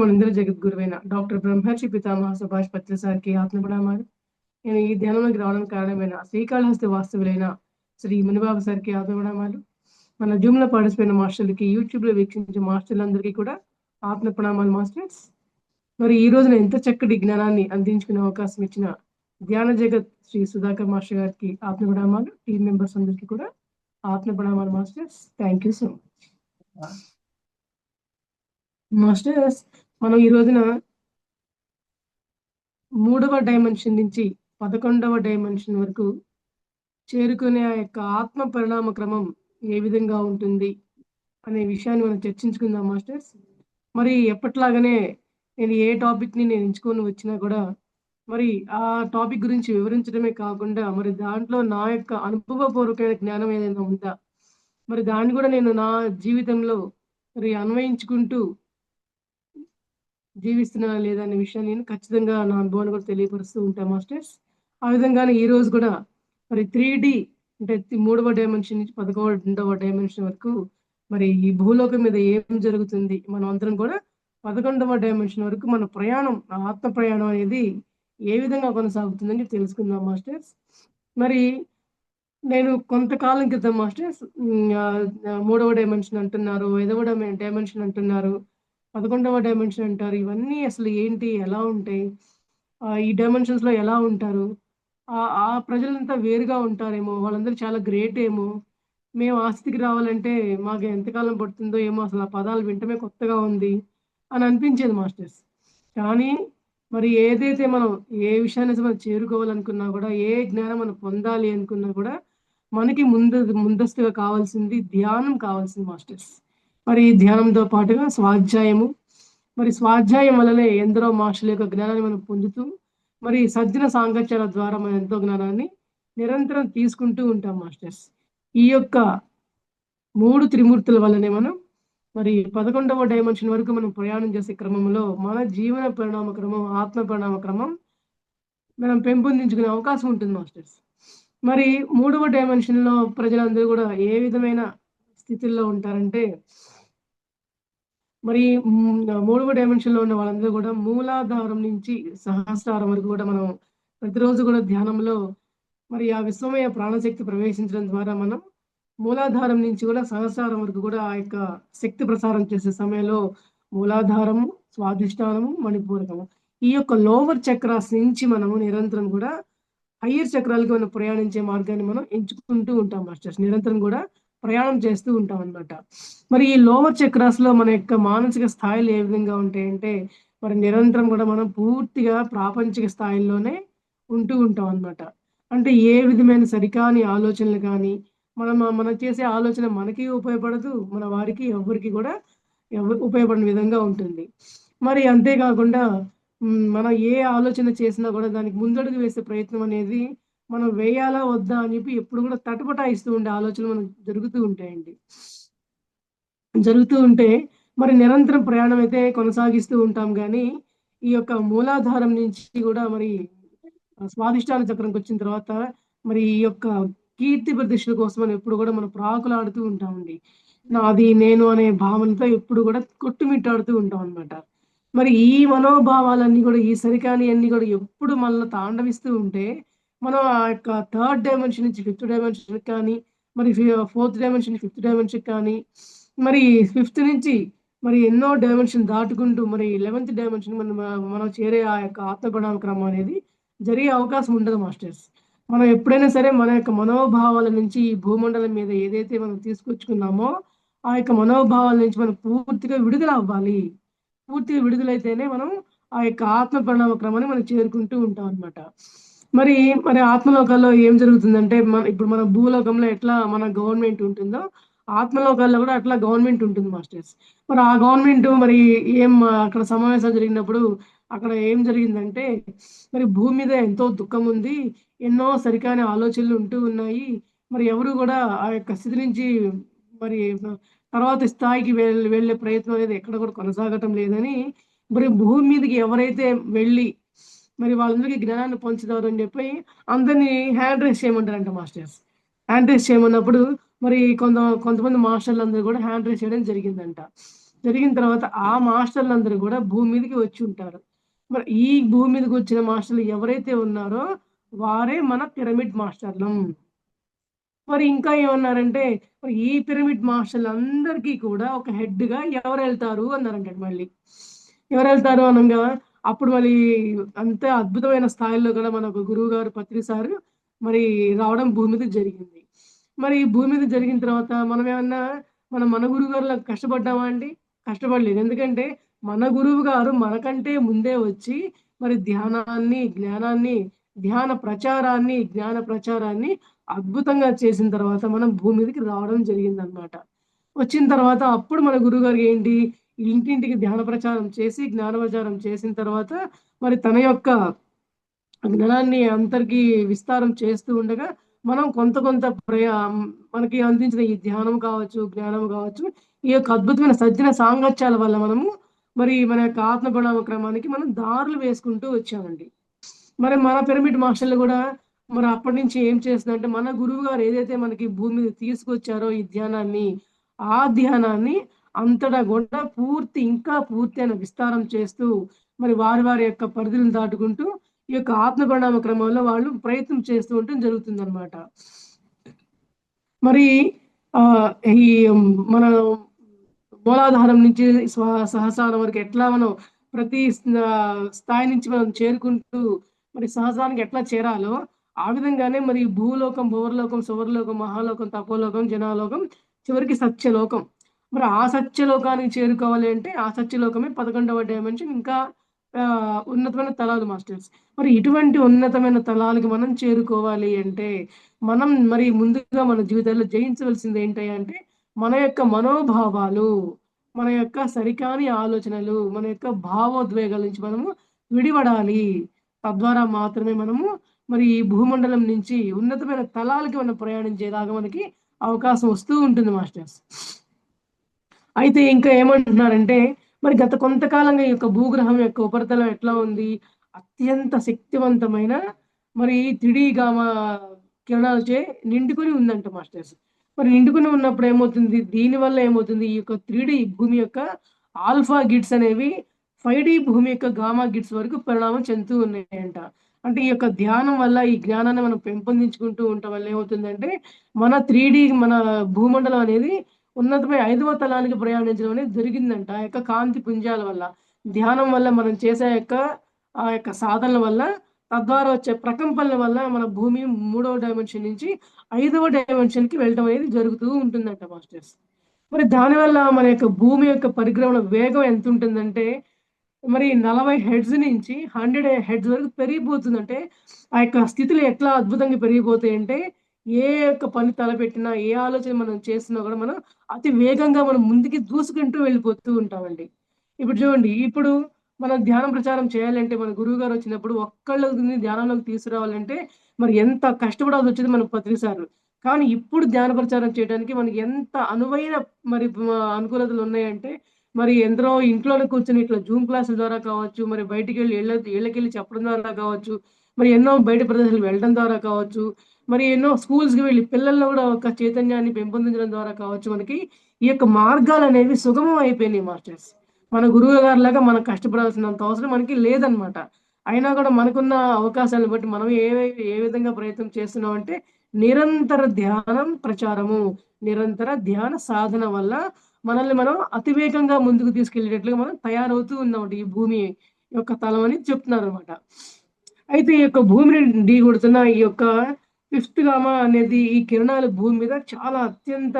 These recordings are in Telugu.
మనందరి జగద్గురువైన డాక్టర్ బ్రహ్మర్షి పితామహ సుభాష్ పత్రి సార్కి ఆత్మప్రణామాలు. నేను ఈ ధ్యానంలోకి రావడానికి కారణమైన శ్రీకాళహస్తి వాస్తవులైన శ్రీ మునిబాబు సార్కి ఆత్మప్రణామాలు. మన జూమ్లో పార్టిసిపేట్ మాస్టర్లకి, యూట్యూబ్లో వీక్షించే మాస్టర్లందరికీ కూడా ఆత్మప్రణామాలు మాస్టర్స్. మరి ఈ రోజున ఎంత చక్కటి జ్ఞానాన్ని అందించుకునే అవకాశం ఇచ్చిన ధ్యాన జగత్ శ్రీ సుధాకర్ మాస్టర్ గారికి ఆత్మప్రణామాలు. టీం మెంబర్స్ అందరికీ కూడా ఆత్మప్రణామాలు masters. Thank you so much masters. మనం ఈ రోజున 3వ డైమెన్షన్ నుంచి 11వ డైమెన్షన్ వరకు చేరుకునే ఆ యొక్క ఆత్మ పరిణామ క్రమం ఏ విధంగా ఉంటుంది అనే విషయాన్ని మనం చర్చించుకుందాం మాస్టర్స్. మరి ఎప్పట్లాగానే నేను ఏ టాపిక్ని నేను ఎంచుకొని వచ్చినా కూడా మరి ఆ టాపిక్ గురించి వివరించడమే కాకుండా మరి దాంట్లో నా యొక్క అనుభవపూర్వకమైన జ్ఞానం ఏదైనా ఉందా, మరి దాన్ని కూడా నేను నా జీవితంలో మరి అన్వయించుకుంటూ జీవిస్తున్నా లేదా అనే విషయాన్ని నేను ఖచ్చితంగా నా అనుభవాన్ని కూడా తెలియపరుస్తూ ఉంటాను మాస్టర్స్. ఆ విధంగానే ఈ రోజు కూడా మరి 3D అంటే 3వ డైమెన్షన్ నుంచి 11వ డైమెన్షన్ వరకు మరి ఈ భూలోకం మీద ఏం జరుగుతుంది, మనం అందరం కూడా 11వ డైమెన్షన్ వరకు మన ప్రయాణం, ఆత్మ ప్రయాణం అనేది ఏ విధంగా కొనసాగుతుందని తెలుసుకుందాం మాస్టర్స్. మరి నేను కొంతకాలం క్రితం మాస్టర్స్ 3వ డైమెన్షన్ అంటున్నారు, 5వ డైమెన్షన్ అంటున్నారు, 11వ డైమెన్షన్ అంటారు. ఇవన్నీ అసలు ఏంటి, ఎలా ఉంటాయి, ఈ డైమెన్షన్స్లో ఎలా ఉంటారు, ఆ ప్రజలంతా వేరుగా ఉంటారేమో, వాళ్ళందరూ చాలా గ్రేట్ ఏమో, మేము ఆ స్థితికి రావాలంటే మాకు ఎంతకాలం పడుతుందో ఏమో, అసలు ఆ పదాలు వింటమే కొత్తగా ఉంది అని అనిపించేది మాస్టర్స్. కానీ మరి ఏదైతే మనం ఏ విషయాన్ని మనం చేరుకోవాలనుకున్నా కూడా, ఏ జ్ఞానం మనం పొందాలి అనుకున్నా కూడా మనకి ముందస్తుగా కావాల్సింది ధ్యానం కావాల్సింది మాస్టర్స్. మరి ఈ ధ్యానంతో పాటుగా స్వాధ్యాయము, మరి స్వాధ్యాయం వల్లనే ఎందరో మాస్టర్ల యొక్క జ్ఞానాన్ని మనం పొందుతూ మరి సజ్జన సాంగత్యాల ద్వారా మనం ఎంతో జ్ఞానాన్ని నిరంతరం తీసుకుంటూ ఉంటాం మాస్టర్స్. ఈ యొక్క 3 త్రిమూర్తుల వల్లనే మనం మరి 11వ డైమెన్షన్ వరకు మనం ప్రయాణం చేసే క్రమంలో మన జీవన పరిణామ క్రమం, ఆత్మ పరిణామ క్రమం మనం పెంపొందించుకునే అవకాశం ఉంటుంది మాస్టర్స్. మరి 3వ డైమెన్షన్లో ప్రజలందరూ కూడా ఏ విధమైన స్థితిలో ఉంటారంటే, మరి 3వ డైమెన్షన్లో ఉన్న వాళ్ళందరూ కూడా మూలాధారం నుంచి సహస్రారం వరకు కూడా మనం ప్రతిరోజు కూడా ధ్యానంలో మరి ఆ విశ్వమయ ప్రాణశక్తి ప్రవేశించడం ద్వారా మనం మూలాధారం నుంచి కూడా సహస్రారం వరకు కూడా ఆ యొక్క శక్తి ప్రసారం చేసే సమయంలో మూలాధారము, స్వాధిష్టానము, మణిపూరకము, ఈ యొక్క లోవర్ చక్రాస్ నుంచి మనము నిరంతరం కూడా హయ్యర్ చక్రాలకి మనం ప్రయాణించే మార్గాన్ని మనం ఎంచుకుంటూ ఉంటాం మాస్టర్స్. నిరంతరం కూడా ప్రయాణం చేస్తూ ఉంటాం అనమాట. మరి ఈ లోవర్ చక్రాస్ లో మన యొక్క మానసిక స్థాయిలు ఏ విధంగా ఉంటాయంటే, మరి నిరంతరం కూడా మనం పూర్తిగా ప్రాపంచిక స్థాయిల్లోనే ఉంటూ ఉంటాం అనమాట. అంటే ఏ విధమైన సరికాని ఆలోచనలు కానీ, మనం చేసే ఆలోచన మనకి ఉపయోగపడదు, మన వారికి ఎవరికి కూడా ఉపయోగపడిన విధంగా ఉంటుంది. మరి అంతేకాకుండా మనం ఏ ఆలోచన చేసినా కూడా దానికి ముందడుగు వేసే ప్రయత్నం అనేది మనం వేయాలా వద్దా అని చెప్పి ఎప్పుడు కూడా తటపటాయిస్తూ ఉండే ఆలోచనలు మనకు జరుగుతూ ఉంటే మరి నిరంతరం ప్రయాణం అయితే కొనసాగిస్తూ ఉంటాం. కానీ ఈ యొక్క మూలాధారం నుంచి కూడా మరి స్వాధిష్టాన చక్రంకి వచ్చిన తర్వాత మరి ఈ యొక్క కీర్తి ప్రతిష్టల కోసం మనం ఎప్పుడు కూడా మనం ప్రాకులాడుతూ ఉంటామండి. నాది నేను అనే భావనతో ఎప్పుడు కూడా కొట్టుమిట్టాడుతూ ఉంటాం అనమాట. మరి ఈ మనోభావాలన్నీ కూడా, ఈ సరికాని అన్ని కూడా ఎప్పుడు మనల్ని తాండవిస్తూ ఉంటే మనం ఆ యొక్క 3rd డైమెన్షన్ నుంచి 5th డైమెన్షన్ కానీ, మరి 4th డైమెన్షన్ 5th డైమెన్షన్ కానీ, మరి 5th నుంచి మరి ఎన్నో డైమెన్షన్ దాటుకుంటూ మరి 11th డైమెన్షన్ మనం చేరే ఆ యొక్క ఆత్మ క్రమం అనేది జరిగే అవకాశం ఉండదు మాస్టర్స్. మనం ఎప్పుడైనా సరే మన యొక్క మనోభావాల నుంచి ఈ భూమండలం మీద ఏదైతే మనం తీసుకొచ్చుకున్నామో ఆ యొక్క మనోభావాల నుంచి మనం పూర్తిగా విడుదల అవ్వాలి. పూర్తిగా విడుదలైతేనే మనం ఆ యొక్క ఆత్మ పరిణామ క్రమాన్ని మనం చేరుకుంటూ ఉంటాం అనమాట. మరి మరి ఆత్మలోకాల్లో ఏం జరుగుతుందంటే, ఇప్పుడు మన భూలోకంలో ఎట్లా మన గవర్నమెంట్ ఉంటుందో ఆత్మలోకాల్లో కూడా అట్లా గవర్నమెంట్ ఉంటుంది మాస్టర్స్. మరి ఆ గవర్నమెంట్ మరి ఏం అక్కడ సమావేశాలు జరిగినప్పుడు అక్కడ ఏం జరిగిందంటే, మరి భూమి మీద ఎంతో దుఃఖం ఉంది, ఎన్నో సరికాని ఆలోచనలు ఉంటూ ఉన్నాయి, మరి ఎవరు కూడా ఆ యొక్క స్థితి నుంచి మరి తర్వాత స్థాయికి వెళ్ళే ప్రయత్నం అనేది ఎక్కడ కూడా కొనసాగటం లేదని, మరి భూమి మీదకి ఎవరైతే వెళ్ళి మరి వాళ్ళందరికీ జ్ఞానాన్ని పంచుతారు అని చెప్పి అందరినీ హ్యాండ్ రైస్ చేయమంటారంట మాస్టర్స్. హ్యాండ్ రైస్ చేయమన్నప్పుడు మరి కొంతమంది మాస్టర్లు అందరూ కూడా హ్యాండ్ రైస్ చేయడం జరిగిందంట. జరిగిన తర్వాత ఆ మాస్టర్‌లందరూ గూడా భూమి మీదకి వచ్చుంటారు. మరి ఈ భూమి మీదకొచ్చిన మాస్టర్‌లు ఎవరైతే ఉన్నారో వారే మన పిరమిడ్ మాస్టర్‌లం. మరి ఇంకా ఏమన్నారంటే, మరి ఈ పిరమిడ్ మాస్టర్‌లందరికీ కూడా ఒక హెడ్‌గా ఎవరెళ్తారు అన్నారంటండి మళ్ళీ. ఎవరెళ్తారు అనంగా అప్పుడు మళ్ళీ అంతే అద్భుతమైన స్థాయిలో గూడా మనకు గురువుగారు పత్రి సారు మరి రావడం భూమి మీదకి జరిగింది. మరి ఈ భూమి మీద జరిగిన తర్వాత మనమేమన్నా మన గురువుగారిలాగా కష్టపడ్డామా అండి? కష్టపడలేదు. ఎందుకంటే మన గురువు గారు మనకంటే ముందే వచ్చి మరి ధ్యానాన్ని, జ్ఞానాన్ని, జ్ఞాన ప్రచారాన్ని అద్భుతంగా చేసిన తర్వాత మనం భూమి మీదకి రావడం జరిగిందనమాట. వచ్చిన తర్వాత అప్పుడు మన గురువుగారు ఏంటి, ఇంటింటికి ధ్యాన ప్రచారం చేసి, జ్ఞాన ప్రచారం చేసిన తర్వాత మరి తన యొక్క జ్ఞానాన్ని అందరికీ విస్తారం చేస్తూ ఉండగా, మనం కొంత కొంత మనకి అందించిన ఈ ధ్యానం కావచ్చు, జ్ఞానం కావచ్చు, ఈ యొక్క అద్భుతమైన సజ్జన సాంగత్యాల వల్ల మనము మరి మన యొక్క ఆత్మ పరిణామ క్రమానికి మనం దారులు వేసుకుంటూ వచ్చామండి. మరి మన పిరమిడ్ మాస్టర్‌లు గూడా మరి అప్పటినుంచి ఏం చేస్తుందంటే, మన గురువుగారు ఏదైతే మనకి భూమి మీద తీసుకొచ్చారో ఈ ధ్యానాన్ని, ఆ ధ్యానాన్ని అంతటా గూడా ఇంకా పూర్తయిన విస్తారం చేస్తూ, మరి వారి వారి యొక్క పరిధులను దాటుకుంటూ, ఈ యొక్క ఆత్మ పరిణామ క్రమంలో వాళ్ళు ప్రయత్నం చేస్తూ ఉండటం జరుగుతుందనమాట. మరి ఆహ్, ఈ మన మూలాధారం నుంచి సహస్రారం వరకు ఎట్లా మనం ప్రతి స్థాయి నుంచి మనం చేరుకుంటూ మరి సహస్రానికి ఎట్లా చేరాలో, ఆ విధంగానే మరి భూలోకం, భువర్లోకం, సువర్లోకం, మహాలోకం, తపోలోకం, జనాలోకం, చివరికి సత్యలోకం. మరి ఆ సత్యలోకానికి చేరుకోవాలి అంటే, ఆ సత్యలోకమే 11వ డైమెన్షన్ ఇంకా ఉన్నతమైన తలాలు మాస్టర్స్. మరి ఇటువంటి ఉన్నతమైన తలాలకి మనం చేరుకోవాలి అంటే, మనం మరి ముందుగా మన జీవితాల్లో జయించవలసింది ఏంటి అంటే, మన యొక్క మనోభావాలు, మన యొక్క సరికాని ఆలోచనలు, మన యొక్క భావోద్వేగాల నుంచి మనము విడివడాలి. తద్వారా మాత్రమే మనము మరి ఈ భూమండలం నుంచి ఉన్నతమైన తలాలకి మనం ప్రయాణించేలాగా మనకి అవకాశం వస్తూ ఉంటుంది మాస్టర్స్. అయితే ఇంకా ఏమంటున్నారంటే, మరి గత కొంతకాలంగా ఈ యొక్క భూగ్రహం యొక్క ఉపరితలం ఎట్లా ఉంది? అత్యంత శక్తివంతమైన మరి 3 గామా కిరణాలచే నిండుకొని ఉందంట మాస్టర్స్. మరి నిండుకొని ఉన్నప్పుడు ఏమవుతుంది? దీనివల్ల ఏమవుతుంది? ఈ యొక్క 3 భూమి యొక్క ఆల్ఫా గిట్స్ అనేవి 5 భూమి యొక్క గామా గిట్స్ వరకు పరిణామం చెందుతూ ఉన్నాయంట. అంటే ఈ యొక్క ధ్యానం వల్ల, ఈ జ్ఞానాన్ని మనం పెంపొందించుకుంటూ ఉండటం వల్ల ఏమవుతుందంటే, మన భూమండలం అనేది ఉన్నతమైన 5వ తలానికి ప్రయాణించడం అనేది జరిగిందంట. ఆ యొక్క కాంతి పుంజాల వల్ల. ధ్యానం వల్ల మనం చేసే ఆ యొక్క సాధనల వల్ల, తద్వారా వచ్చే ప్రకంపనల వల్ల మన భూమి 3వ డైమెన్షన్ నుంచి 5వ డైమెన్షన్‌కి వెళ్ళటం అనేది జరుగుతూ ఉంటుందంట మాస్టర్స్. మరి దానివల్ల మన యొక్క భూమి యొక్క పరిక్రమణ వేగం ఎంతుంటుందంటే, మరి 40 హెర్ట్జ్ నుంచి 100 హెర్ట్జ్ వరకు పెరిగిపోతుందంటే, ఆ యొక్క స్థితులు ఎట్లా అద్భుతంగా పెరిగిపోతాయంటే, ఏ యొక్క పని తలపెట్టినా, ఏ ఆలోచన మనం చేస్తున్నా గూడా మనం అతి వేగంగా మనం ముందుకి దూసుకుంటూ వెళ్ళిపోతూ ఉంటామండి. ఇప్పుడు చూడండి, ఇప్పుడు మనం ధ్యానం ప్రచారం చేయాలంటే మన గురువుగారొచ్చినప్పుడు ఒక్కళ్ళని ధ్యానంలోకి తీసుకురావాలంటే మరి ఎంత కష్టపడాల్సొచ్చేది మనకు ప్రతిసారి. కానీ ఇప్పుడు ధ్యాన ప్రచారం చేయడానికి మనకి ఎంత అనువైన మరి అనుకూలతలున్నాయంటే మరి ఎందరో ఇంట్లోనే కూర్చొని ఇట్లా జూమ్ క్లాసుల ద్వారా కావచ్చు, మరి బయటికెళ్ళి ఇళ్ళకెళ్ళి చెప్పడం ద్వారా కావచ్చు, మరి ఎన్నో బయట ప్రదేశాలకు వెళ్ళడం ద్వారా కావచ్చు, మరి ఎన్నో స్కూల్స్‌కి వెళ్లి పిల్లల్లో గూడా ఒక చైతన్యాన్ని పెంపొందించడం ద్వారా కావచ్చు, మనకి ఈ యొక్క మార్గాలనేవి సుగమం అయిపోయినాయి మాస్టర్స్. మన గురువుగారిలాగా మనం కష్టపడాల్సినంత అవసరం మనకి లేదనమాట. అయినా గూడా మనకున్న అవకాశాలను బట్టి మనం ఏ విధంగా ప్రయత్నం చేస్తున్నామంటే, నిరంతర ధ్యానం ప్రచారము, నిరంతర ధ్యాన సాధన వల్ల మనల్ని మనం అతివేగంగా ముందుకు తీసుకెళ్ళేటట్లుగా మనం తయారవుతూ ఉన్నామండి. ఈ భూమి యొక్క తలం అని చెప్తున్నారనమాట. అయితే ఈ యొక్క భూమిని ఢీకొడుతున్న ఈ యొక్క ఫిఫ్త్ గామా అనేది ఈ కిరణాలు భూమి మీద చాలా అత్యంత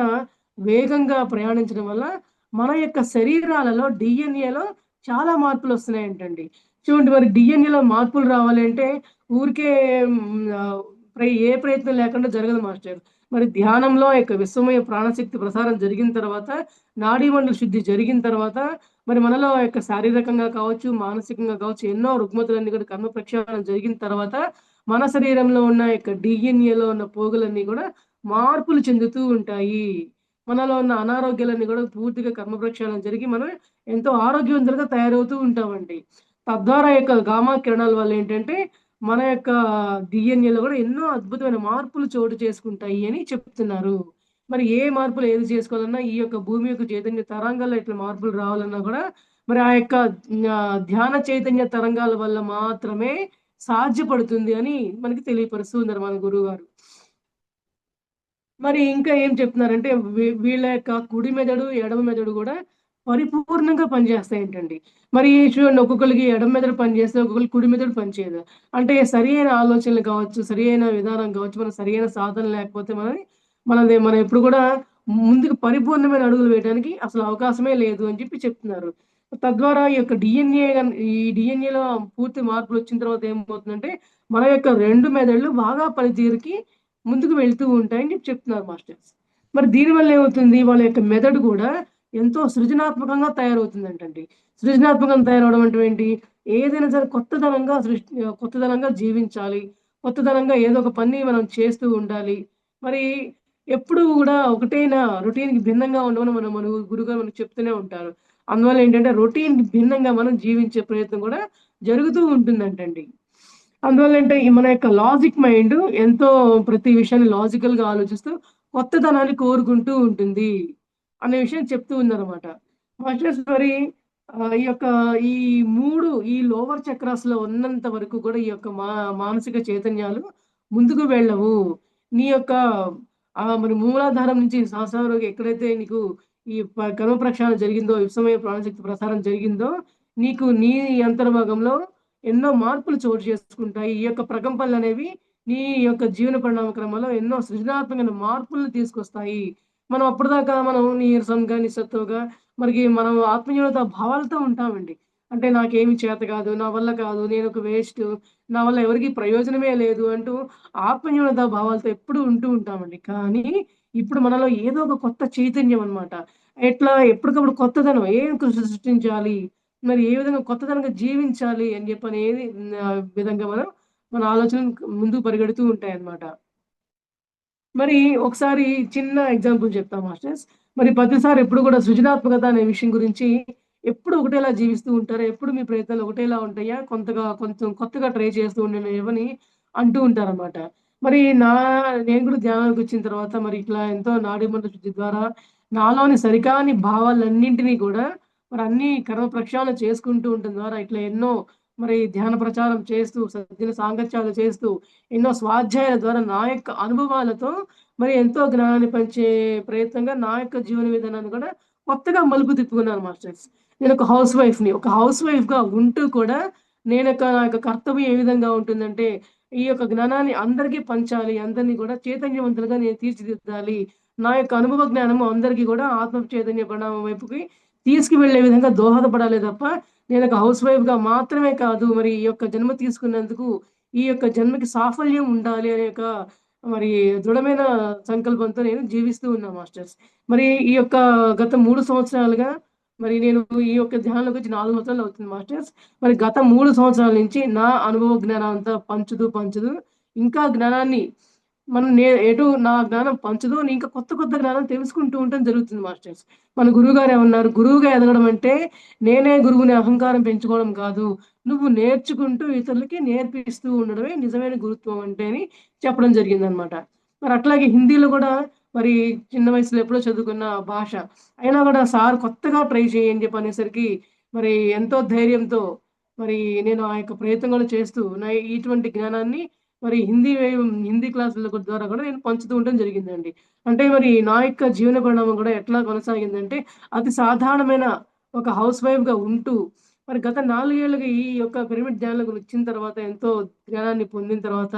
వేగంగా ప్రయాణించడం వల్ల మన యొక్క శరీరాలలో డీఎన్ఏలో చాలా మార్పులొస్తున్నాయంటండి. చూడండి మరి డీఎన్ఏలో మార్పులు రావాలి అంటే ఊరికే ఏ ప్రయత్నం లేకుండా జరగదు మాస్టర్. మరి ధ్యానంలో ఆ యొక్క విశ్వమయ ప్రాణశక్తి ప్రసారం జరిగిన తర్వాత, నాడీ మండల శుద్ధి జరిగిన తర్వాత, మరి మనలో ఆ యొక్క శారీరకంగా కావచ్చు, మానసికంగా కావచ్చు, ఎన్నో రుగ్మతలన్నీ కూడా కర్మ ప్రక్షాళన జరిగిన తర్వాత, మన శరీరంలో ఉన్న యొక్క డీఎన్ఏలో ఉన్న పోగులన్నీ కూడా మార్పులు చెందుతూ ఉంటాయి. మనలో ఉన్న అనారోగ్యాలన్నీ కూడా పూర్తిగా కర్మ ప్రక్షాళన జరిగి, మనం ఎంతో ఆరోగ్యవంతులుగా తయారవుతూ ఉంటామండి. తద్వారా యొక్క గామా కిరణాల వల్ల ఏంటంటే, మన యొక్క డీఎన్ఏలో కూడా ఎన్నో అద్భుతమైన మార్పులు చోటు చేసుకుంటాయి అని చెప్తున్నారు. మరి ఏ మార్పులు ఏది చేసుకోవాలన్నా ఈ యొక్క భూమి యొక్క చైతన్య తరంగాల్లో ఇట్లా మార్పులు రావాలన్నా కూడా మరి ఆ యొక్క ధ్యాన చైతన్య తరంగాల వల్ల మాత్రమే సాధ్యపడుతుంది అని మనకి తెలియపరుస్తూ ఉన్నారు మన గురువుగారు. మరి ఇంకా ఏం చెప్తున్నారంటే వీళ్ళ యొక్క కుడి మెదడు, ఎడమ మెదడు గూడా పరిపూర్ణంగా పనిచేస్తాయంటండి. మరి చూడండి ఒక్కొక్కళ్ళకి ఎడమ మెదడు పనిచేస్తే, ఒక్కొక్కళ్ళకి కుడి మెదడు పనిచేయదు. అంటే సరియైన ఆలోచనలు కావచ్చు, సరియైన విధానం కావచ్చు, మన సరియైన సాధన లేకపోతే మనం ఎప్పుడు గూడా ముందుకు పరిపూర్ణమైన అడుగులు వేయడానికి అసలు అవకాశమే లేదు అని చెప్తున్నారు. తద్వారా ఈ యొక్క ఈ డీఎన్ఏలో పూర్తి మార్పులొచ్చిన తర్వాత ఏమవుతుందంటే, మన యొక్క 2 మెదడులు బాగా పనితీరుకి ముందుకు వెళ్తూ ఉంటాయని చెప్తున్నారు మాస్టర్స్. మరి దీనివల్ల ఏమవుతుంది? వాళ్ళ యొక్క మెదడు గూడా ఎంతో సృజనాత్మకంగా తయారవుతుందంటండి. సృజనాత్మకంగా తయారవ్వడం అంటే ఏంటి? ఏదైనా సరే కొత్తదనంగా జీవించాలి. కొత్తదనంగా ఏదో ఒక పని మనం చేస్తూ ఉండాలి. మరి ఎప్పుడూ గూడా ఒకటేనా రొటీన్‌కి భిన్నంగా ఉండమని మన గురువుగారు మనకు చెప్తూనే ఉంటారు. అందువల్ల ఏంటంటే రొటీన్‌కి భిన్నంగా మనం జీవించే ప్రయత్నం గూడా జరుగుతూ ఉంటుందంటండి. అందువల్లేంటే ఈ మన యొక్క లాజిక్ మైండ్ ఎంతో ప్రతి విషయాన్ని లాజికల్‌గా ఆలోచిస్తూ కొత్తదనాన్ని కోరుకుంటూ ఉంటుంది. అనే విషయం చెప్తూ ఉందనమాట. మాస్టర్స్ మరి ఈ యొక్క ఈ 3 ఈ లోవర్ చక్రాస్‌లో ఉన్నంత వరకు కూడా ఈ యొక్క మానసిక చైతన్యాలు ముందుకు వెళ్ళవు. నీ యొక్క మరి మూలాధారం నుంచి సహస్రారకు ఎక్కడైతే నీకు ఈ కర్మ ప్రక్షాళన జరిగిందో, విశ్వమయ ప్రాణశక్తి ప్రసారం జరిగిందో, నీకు నీ అంతర్భాగంలో ఎన్నో మార్పులు చోటు చేసుకుంటాయి. ఈ యొక్క ప్రకంపనలనేవి నీ యొక్క జీవన పరిణామ క్రమంలో ఎన్నో సృజనాత్మకమైన మార్పులను తీసుకొస్తాయి. మనం అప్పటిదాకా మనం నీరసంగా, నిస్సత్తువగా మనం ఆత్మన్యూనత భావాలతో ఉంటామండి. అంటే నాకేమి చేత కాదు, నా వల్ల కాదు, నేనొక వేస్టు, నా వల్ల ఎవరికీ ప్రయోజనమే లేదు అంటూ ఆత్మన్యూనత భావాలతో ఎప్పుడూ ఉంటూ ఉంటామండి. కానీ ఇప్పుడు మనలో ఏదో ఒక కొత్త చైతన్యం అన్నమాట. ఎప్పటికప్పుడు కొత్తదనం ఏం సృష్టించాలి, మరి ఏ విధంగా కొత్తదనంగా జీవించాలి అని చెప్పనేది విధంగా మన ఆలోచనలు ముందుకు పరిగెడుతూ ఉంటాయన్నమాట. మరి ఒకసారి చిన్న ఎగ్జాంపుల్ చెప్తా మాస్టర్స్. మరి ప్రతిసారి ఎప్పుడు కూడా సృజనాత్మకత అనే విషయం గురించి ఎప్పుడు ఒకటేలా జీవిస్తూ ఉంటారా? ఎప్పుడు మీ ప్రయత్నాలు ఒకటేలా ఉంటాయా? కొంచెం కొత్తగా ట్రై చేస్తూ ఉండనివని అంటూ ఉంటారనమాట. మరి నేను కూడా ధ్యానానికొచ్చిన తర్వాత మరి ఇట్లా ఎంతో నాడీమంత్ర శుద్ధి ద్వారా నాలోని సరికాని భావాలన్నింటినీ కూడా మరి అన్నీ కర్మ ప్రక్షాళన చేసుకుంటూ ఉండటం ద్వారా ఇట్లా ఎన్నో మరి ధ్యాన ప్రచారం చేస్తూ, సద్గుణ సాంగత్యాలు చేస్తూ, ఎన్నో స్వాధ్యాయాల ద్వారా నా యొక్క అనుభవాలతో మరి ఎంతో జ్ఞానాన్ని పంచే ప్రయత్నంగా నా యొక్క జీవన విధానాన్ని కూడా కొత్తగా మలుపు తిప్పుకున్నాను మాస్టర్స్. నేనొక హౌస్ వైఫ్‌ని. ఒక హౌస్ వైఫ్‌గా ఉంటూ కూడా నా యొక్క కర్తవ్యం ఏ విధంగా ఉంటుందంటే, ఈ యొక్క జ్ఞానాన్ని అందరికీ పంచాలి. అందరిని కూడా చైతన్యవంతులుగా నేను తీర్చిదిద్దాలి. నా యొక్క అనుభవ జ్ఞానము అందరికీ కూడా ఆత్మ చైతన్య పరిణామం వైపుకి తీసుకువెళ్ళే విధంగా దోహదపడాలే తప్ప, నేనొక హౌస్ వైఫ్‌గా మాత్రమే కాదు, మరి ఈ యొక్క జన్మ తీసుకున్నందుకు, ఈ యొక్క జన్మకి సాఫల్యం ఉండాలి అనే మరి దృఢమైన సంకల్పంతో నేను జీవిస్తూ ఉన్నా మాస్టర్స్. మరి ఈ యొక్క గత 3 సంవత్సరాలుగా మరి నేను ఈ యొక్క ధ్యానంలోకొచ్చి 4 సంవత్సరాలు అవుతుంది మాస్టర్స్. మరి గత 3 సంవత్సరాల నుంచి నా అనుభవ జ్ఞానం అంతా పంచుతూ ఇంకా జ్ఞానాన్ని నా జ్ఞానం పంచుతూ ఇంకా కొత్త జ్ఞానం తెలుసుకుంటూ ఉండటం జరుగుతుంది మాస్టర్స్. మన గురువుగారు ఏమన్నారు? గురువుగా ఎదగడం అంటే నేనే గురువుని అహంకారం పెంచుకోవడం కాదు. నువ్వు నేర్చుకుంటూ ఇతరులకి నేర్పిస్తూ ఉండడమే నిజమైన గురుత్వం అంటే అని చెప్పడం జరిగిందనమాట. మరి అట్లాగే హిందీలో గూడా మరి చిన్న వయసులో ఎప్పుడో చదువుకున్న భాష. అయినా గూడా సార్ కొత్తగా ట్రై చెయ్యి అని చెప్పనేసరికి మరి ఎంతో ధైర్యంతో మరి నేను ఆ యొక్క ప్రయత్నం గూడా చేస్తూ ఇటువంటి జ్ఞానాన్ని మరి హిందీ క్లాసుల ద్వారా గూడా నేను పంచుతూ ఉండడం జరిగిందండి. అంటే మరి నా యొక్క జీవన పరిణామం గూడా ఎట్లా కొనసాగిందంటే, అతి సాధారణమైన ఒక హౌస్ వైఫ్‌గా ఉంటూ, మరి గత 4 ఏళ్లుగా ఈ యొక్క పిరమిడ్ ధ్యానంలోకి వచ్చిన తర్వాత ఎంతో జ్ఞానాన్ని పొందిన తర్వాత,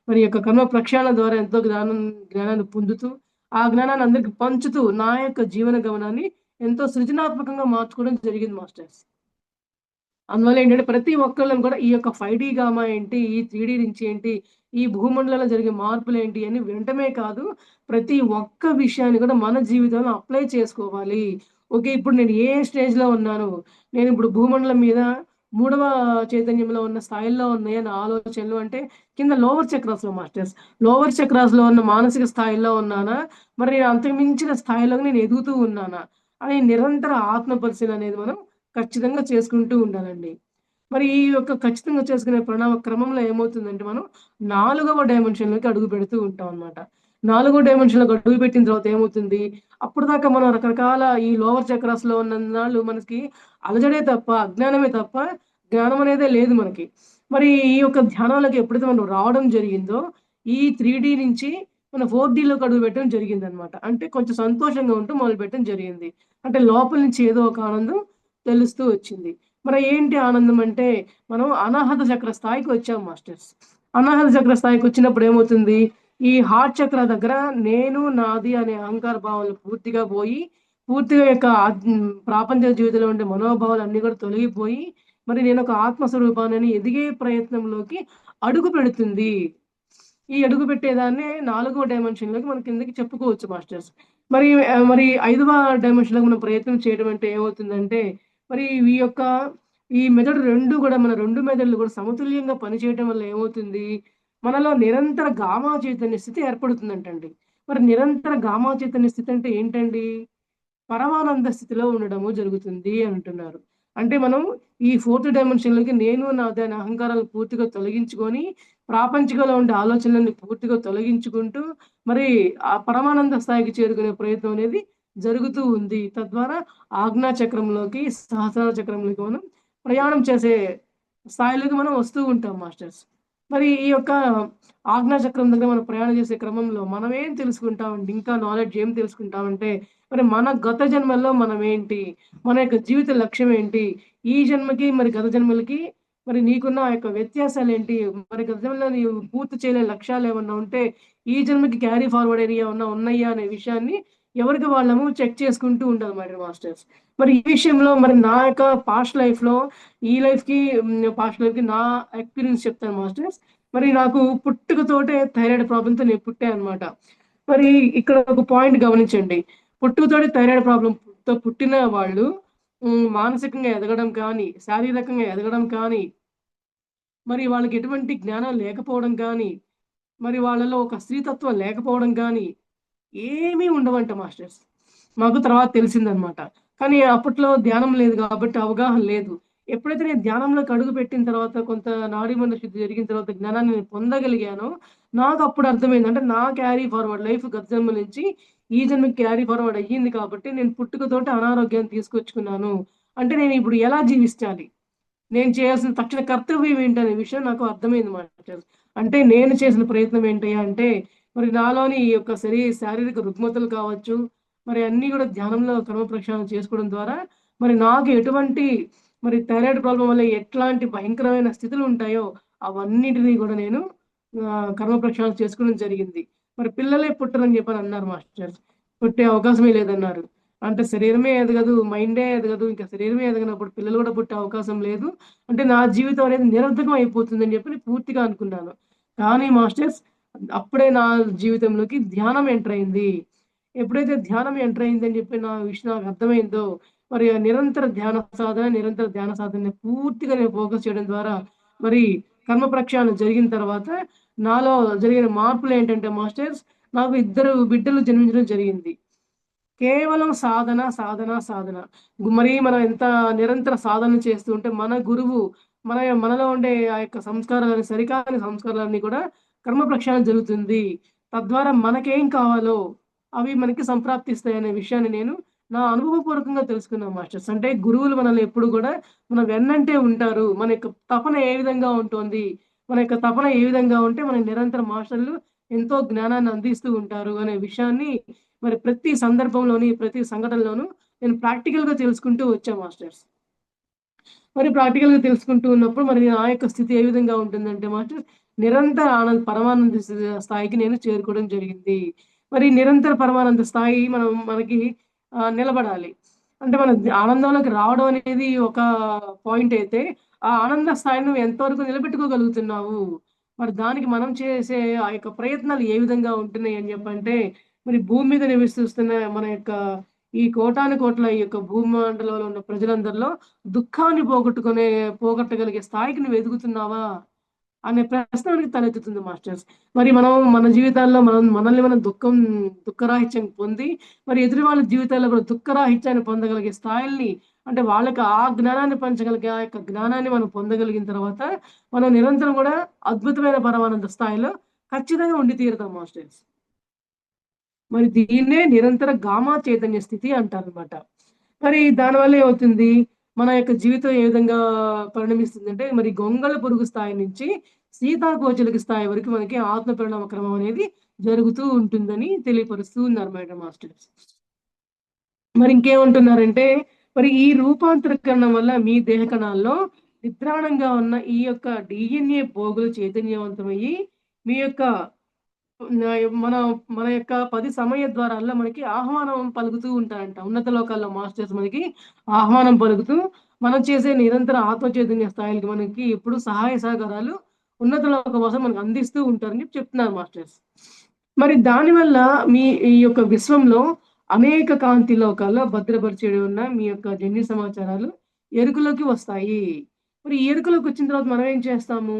మరి యొక్క కర్మ ప్రక్షాళన ద్వారా ఎంతో జ్ఞానాన్ని పొందుతూ, ఆ జ్ఞానాన్ని అందరికి పంచుతూ, నా యొక్క జీవన గమనాన్ని ఎంతో సృజనాత్మకంగా మార్చుకోవడం జరిగింది మాస్టర్స్. అందువల్ల ఏంటంటే ప్రతి ఒక్కళ్ళం కూడా ఈ యొక్క 5 డీ గామా ఏంటి? ఈ 3 డీ నుంచి ఏంటి? ఈ భూమండలంలో జరిగే మార్పులేంటి? అని వినటమే కాదు, ప్రతి ఒక్క విషయాన్ని కూడా మన జీవితంలో అప్లై చేసుకోవాలి. ఓకే. ఇప్పుడు నేను ఏ స్టేజ్‌లో ఉన్నాను? నేనిప్పుడు భూమండలం మీద మూడవ చైతన్యంలో ఉన్న స్థాయిల్లో ఉన్నాయా నా ఆలోచనలు అంటే కింద లోవర్ చక్రాస్‌లో మాస్టర్స్. లోవర్ చక్రాస్‌లో ఉన్న మానసిక స్థాయిలో ఉన్నానా? మరి నేను అంతకు మించిన స్థాయిలోకి నేను ఎదుగుతూ ఉన్నానా? అని నిరంతర ఆత్మ పరిశీలన అనేది మనం ఖచ్చితంగా చేసుకుంటూ ఉండాలండి. మరి ఈ యొక్క ఖచ్చితంగా చేసుకునే పరిణామ క్రమంలో ఏమవుతుందంటే మనం 4వ డైమెన్షన్‌లోకి అడుగు పెడుతూ ఉంటామనమాట. నాలుగో డైమెన్షన్‌లోకి అడుగుపెట్టిన తర్వాత ఏమవుతుంది, అప్పటిదాకా మనం రకరకాల ఈ లోవర్ చక్రాస్‌లో ఉన్నన్నాళ్ళు మనకి అలజడే తప్ప, అజ్ఞానమే తప్ప, జ్ఞానం అనేదే లేదు మనకి. మరి ఈ యొక్క ధ్యానంలోకి ఎప్పుడైతే మనం రావడం జరిగిందో, ఈ 3 నుంచి మనం 4 అడుగుపెట్టడం జరిగిందనమాట. అంటే కొంచెం సంతోషంగా ఉంటూ మొదలుపెట్టడం జరిగింది. అంటే లోపల నుంచి ఏదో ఒక ఆనందం తెలుస్తూ వచ్చింది. మరి ఏంటి ఆనందం అంటే, మనం అనాహత చక్ర స్థాయికి వచ్చాం మాస్టర్స్. అనాహత చక్ర స్థాయికొచ్చినప్పుడు ఏమవుతుంది, ఈ హార్ట్ చక్ర దగ్గర నేను, నాది అనే అహంకార భావాలు పూర్తిగా పోయి, పూర్తిగా యొక్క ప్రాపంచిక జీవితంలో ఉండే మనోభావాలన్నీ కూడా తొలగిపోయి, మరి నేనొక ఆత్మ స్వరూపానని ఎదిగే ప్రయత్నంలోకి అడుగు పెడుతుంది. ఈ అడుగు పెట్టేదాన్నే నాలుగో డైమెన్షన్‌లోకి మనం కిందకి చెప్పుకోవచ్చు మాస్టర్స్. మరి ఐదవ డైమెన్షన్‌లోకి మనం ప్రయత్నం చేయడం అంటే ఏమవుతుందంటే, మరి ఈ యొక్క ఈ మెదడు 2 గూడా మన 2 మెదడులు గూడా సమతుల్యంగా పనిచేయటం వల్ల ఏమవుతుంది, మనలో నిరంతర గామా చైతన్య స్థితి ఏర్పడుతుందంటండి. మరి నిరంతర గామా చైతన్య స్థితి అంటే ఏంటండి? పరమానంద స్థితిలో ఉండడము జరుగుతుంది అంటున్నారు. అంటే మనం ఈ ఫోర్త్ డైమెన్షన్‌లోకి నేను, నాది అనే అహంకారాలు పూర్తిగా తొలగించుకొని, ప్రాపంచికంలో ఉండే ఆలోచనలన్నీ పూర్తిగా తొలగించుకుంటూ, మరి ఆ పరమానంద స్థాయికి చేరుకునే ప్రయత్నం అనేది జరుగుతూ ఉంది. తద్వారా ఆజ్ఞా చక్రంలోకి, సహస్రార చక్రంలోకి మనం ప్రయాణం చేసే స్థాయిలోకి మనం వస్తూ ఉంటాం మాస్టర్స్. మరి ఈ యొక్క ఆజ్ఞా చక్రం దగ్గర మనం ప్రయాణం చేసే క్రమంలో మనమేం తెలుసుకుంటామండి, ఇంకా నాలెడ్జ్ ఏం తెలుసుకుంటామంటే, మరి మన గత జన్మల్లో మనమేంటి? మన యొక్క జీవిత లక్ష్యం ఏంటి? ఈ జన్మకి, మరి గత జన్మలకి మరి నీకున్న ఆ యొక్క వ్యత్యాసాలేంటి? మరి గత జన్మలో నీవు పూర్తి చేయలేని లక్ష్యాలేమన్నా ఉంటే, ఈ జన్మకి క్యారీ ఫార్వర్డ్ అయినయి ఏమన్నా ఉన్నయ్యా అనే విషయాన్ని ఎవరికి వాళ్ళము చెక్ చేసుకుంటూ ఉండాలి మరి మాస్టర్స్. మరి ఈ విషయంలో మరి నా యొక్క పాస్ట్ లైఫ్‌లో ఈ పాస్ట్ లైఫ్‌కి నా ఎక్స్‌పీరియన్స్ చెప్తాను మాస్టర్స్. మరి నాకు పుట్టుకతోటే థైరాయిడ్ ప్రాబ్లమ్‌తో నేను పుట్టా అనమాట. మరి ఇక్కడ ఒక పాయింట్ గమనించండి. పుట్టుకతోటి థైరాయిడ్ ప్రాబ్లమ్‌తో పుట్టిన వాళ్ళు మానసికంగా ఎదగడం కానీ, శారీరకంగా ఎదగడం కానీ, మరి వాళ్ళకి ఎటువంటి జ్ఞానం లేకపోవడం కానీ, మరి వాళ్ళలో ఒక స్త్రీతత్వం లేకపోవడం గానీ, ఏమీ ఉండవంట మాస్టర్స్. మాకు తర్వాత తెలిసిందనమాట. కానీ అప్పట్లో ధ్యానం లేదు గాబట్టి అవగాహన లేదు. ఎప్పుడైతే నేను ధ్యానంలోకి అడుగుపెట్టిన తర్వాత కొంత నాడీమండ శుద్ధి జరిగిన తర్వాత జ్ఞానాన్ని నేను పొందగలిగానో, నాకప్పుడు అర్థమైంది. అంటే నా క్యారీ ఫార్వర్డ్ లైఫ్ గత జన్మ నుంచి ఈ జన్మకి క్యారీ ఫార్వర్డ్ అయ్యింది కాబట్టి నేను పుట్టుకతోటి అనారోగ్యాన్ని తీసుకొచ్చుకున్నాను. అంటే నేనిప్పుడు ఎలా జీవించాలి? నేను చేయాల్సిన తక్షణ కర్తవ్యం ఏంటనే విషయం నాకు అర్థమైంది మాస్టర్స్. అంటే నేను చేసిన ప్రయత్నం ఏంటయ్యా అంటే, మరి నాలోని ఈ యొక్క శారీరక రుగ్మతలు కావచ్చు, మరి అన్నీ గూడా ధ్యానంలో క్రమ ప్రక్షాళన చేసుకోవడం ద్వారా, మరి నాకు ఎటువంటి మరి థైరాయిడ్ ప్రాబ్లమ్ వల్ల ఎట్లాంటి భయంకరమైన స్థితులుంటాయో, అవన్నిటిని గూడా నేను కర్మ ప్రక్షాళన చేసుకోవడం జరిగింది. మరి పిల్లలే పుట్టరని చెప్పనన్నారు మాస్టర్స్. పుట్టే అవకాశమే లేదన్నారు. అంటే శరీరమే ఎదగదు, మైండే ఎదగదు. ఇంకా శరీరమే ఎదగనప్పుడు పిల్లలు గూడా పుట్టే అవకాశం లేదు. అంటే నా జీవితం అనేది నిరర్థకం అయిపోతుందని జెప్పి నేను పూర్తిగా అనుకున్నాను. కానీ మాస్టర్స్ అప్పుడే నా జీవితంలోకి ధ్యానం ఎంటర్ అయింది. ఎప్పుడైతే ధ్యానం ఎంటర్ అయిందని జెప్పి నా విషయం నాకు అర్థమైందో, మరి ఆ నిరంతర ధ్యాన సాధనని పూర్తిగా నేను ఫోకస్ చేయడం ద్వారా, మరి కర్మ ప్రక్షాళన జరిగిన తర్వాత నాలో జరిగిన మార్పులేంటంటే మాస్టర్స్, నాకు ఇద్దరు బిడ్డలు జన్మించడం జరిగింది. కేవలం సాధన, సాధన, సాధన. మరి మనం ఎంత నిరంతర సాధన చేస్తూ ఉంటే మన గురువు మనలో ఉండే ఆ యొక్క సంస్కారాలని సరికాని సంస్కారాలన్నీ కూడా కర్మ ప్రక్షాళన జరుగుతుంది. తద్వారా మనకేం కావాలో అవి మనకి సంప్రాప్తిస్తాయనే విషయాన్ని నేను నా అనుభవపూర్వకంగా తెలుసుకున్నాను మాస్టర్స్. అంటే గురువులు మనల్ని ఎప్పుడు గూడా మన వెన్నంటే ఉంటారు. మన యొక్క తపన ఏ విధంగా ఉంటోంది, మన యొక్క తపన ఏ విధంగా ఉంటే మనకి నిరంతరం మాస్టర్లు ఎంతో జ్ఞానాన్ని అందిస్తూ ఉంటారు అనే విషయాన్ని మరి ప్రతి సందర్భంలోని, ప్రతి సంఘటనలోనూ నేను ప్రాక్టికల్‌గా తెలుసుకుంటూ వచ్చా మాస్టర్స్. మరి ప్రాక్టికల్‌గా తెలుసుకుంటూ ఉన్నప్పుడు మరి నా యొక్క స్థితి ఏ విధంగా ఉంటుందంటే మాస్టర్స్, నిరంతర పరమానంద స్థాయికి నేను చేరుకోవడం జరిగింది. మరి నిరంతర పరమానంద స్థాయి మనకి నిలబడాలి. అంటే మనం ఆనందంలోకి రావడం అనేది ఒక పాయింట్ అయితే, ఆ ఆనంద స్థాయిని నువ్వు ఎంతవరకు నిలబెట్టుకోగలుగుతున్నావు? మరి దానికి మనం చేసే ఆ యొక్క ప్రయత్నాలు ఏ విధంగా ఉంటున్నాయి అని చెప్పంటే, మరి భూమి మీద నివసిస్తున్న మన యొక్క ఈ కోటాను కోట్ల ఈ యొక్క భూమండలంలో ఉన్న ప్రజలందరిలో దుఃఖాన్ని పోగొట్టగలిగే స్థాయికి నువ్వు ఎదుగుతున్నావా? అనే ప్రశ్న మనకి తలెత్తుతుంది మాస్టర్స్. మరి మనం మన జీవితాల్లో మనల్ని మనం దుఃఖరాహిత్యం పొంది, మరి ఎదుటి వాళ్ళ జీవితాల్లో కూడా దుఃఖరాహిత్యాన్ని పొందగలిగే స్థాయిల్ని అంటే వాళ్ళకి ఆ జ్ఞానాన్ని పంచగలిగే ఆ యొక్క జ్ఞానాన్ని మనం పొందగలిగిన తర్వాత, మనం నిరంతరం కూడా అద్భుతమైన పరమానంద స్థాయిలో ఖచ్చితంగా ఉండి తీరుతాం మాస్టర్స్. మరి దీన్నే నిరంతర గామా చైతన్య స్థితి అంటారనమాట. మరి దానివల్ల ఏమవుతుంది? మన యొక్క జీవితం ఏ విధంగా పరిణమిస్తుందంటే, మరి గొంగళి పురుగు స్థాయి నుంచి సీతాకోకచిలుక స్థాయి వరకు మనకి ఆత్మ పరిణామ క్రమం అనేది జరుగుతూ ఉంటుందని తెలియపరుస్తూ ఉన్నారు మేడం మాస్టర్స్. మరి ఇంకేమంటున్నారంటే, మరి ఈ రూపాంతరీకరణం వల్ల మీ దేహ కణాల్లో నిద్రాణంగా ఉన్న ఈ యొక్క డీఎన్ఏ పోగులు చైతన్యవంతమయ్యి, మీ యొక్క మన మన యొక్క 10 సమయ ద్వారాల్లో మనకి ఆహ్వానం పలుకుతూ ఉంటారంట. ఉన్నత లోకాల్లో మాస్టర్స్ మనకి ఆహ్వానం పలుకుతూ, మనం చేసే నిరంతర ఆత్మ చైతన్య స్థాయిలకి మనకి ఎప్పుడు సహాయ సహకారాలు ఉన్నత లోకవాసం మనకు అందిస్తూ ఉంటారని చెప్తున్నారు మాస్టర్స్. మరి దానివల్ల మీ ఈ యొక్క విశ్వంలో అనేక కాంతి లోకాల్లో భద్రపరిచి ఉన్న మీ యొక్క జన్యు సమాచారాలు ఎరుకలోకి వస్తాయి. మరి ఈ ఎరుకలోకి వచ్చిన తర్వాత మనం ఏం చేస్తాము?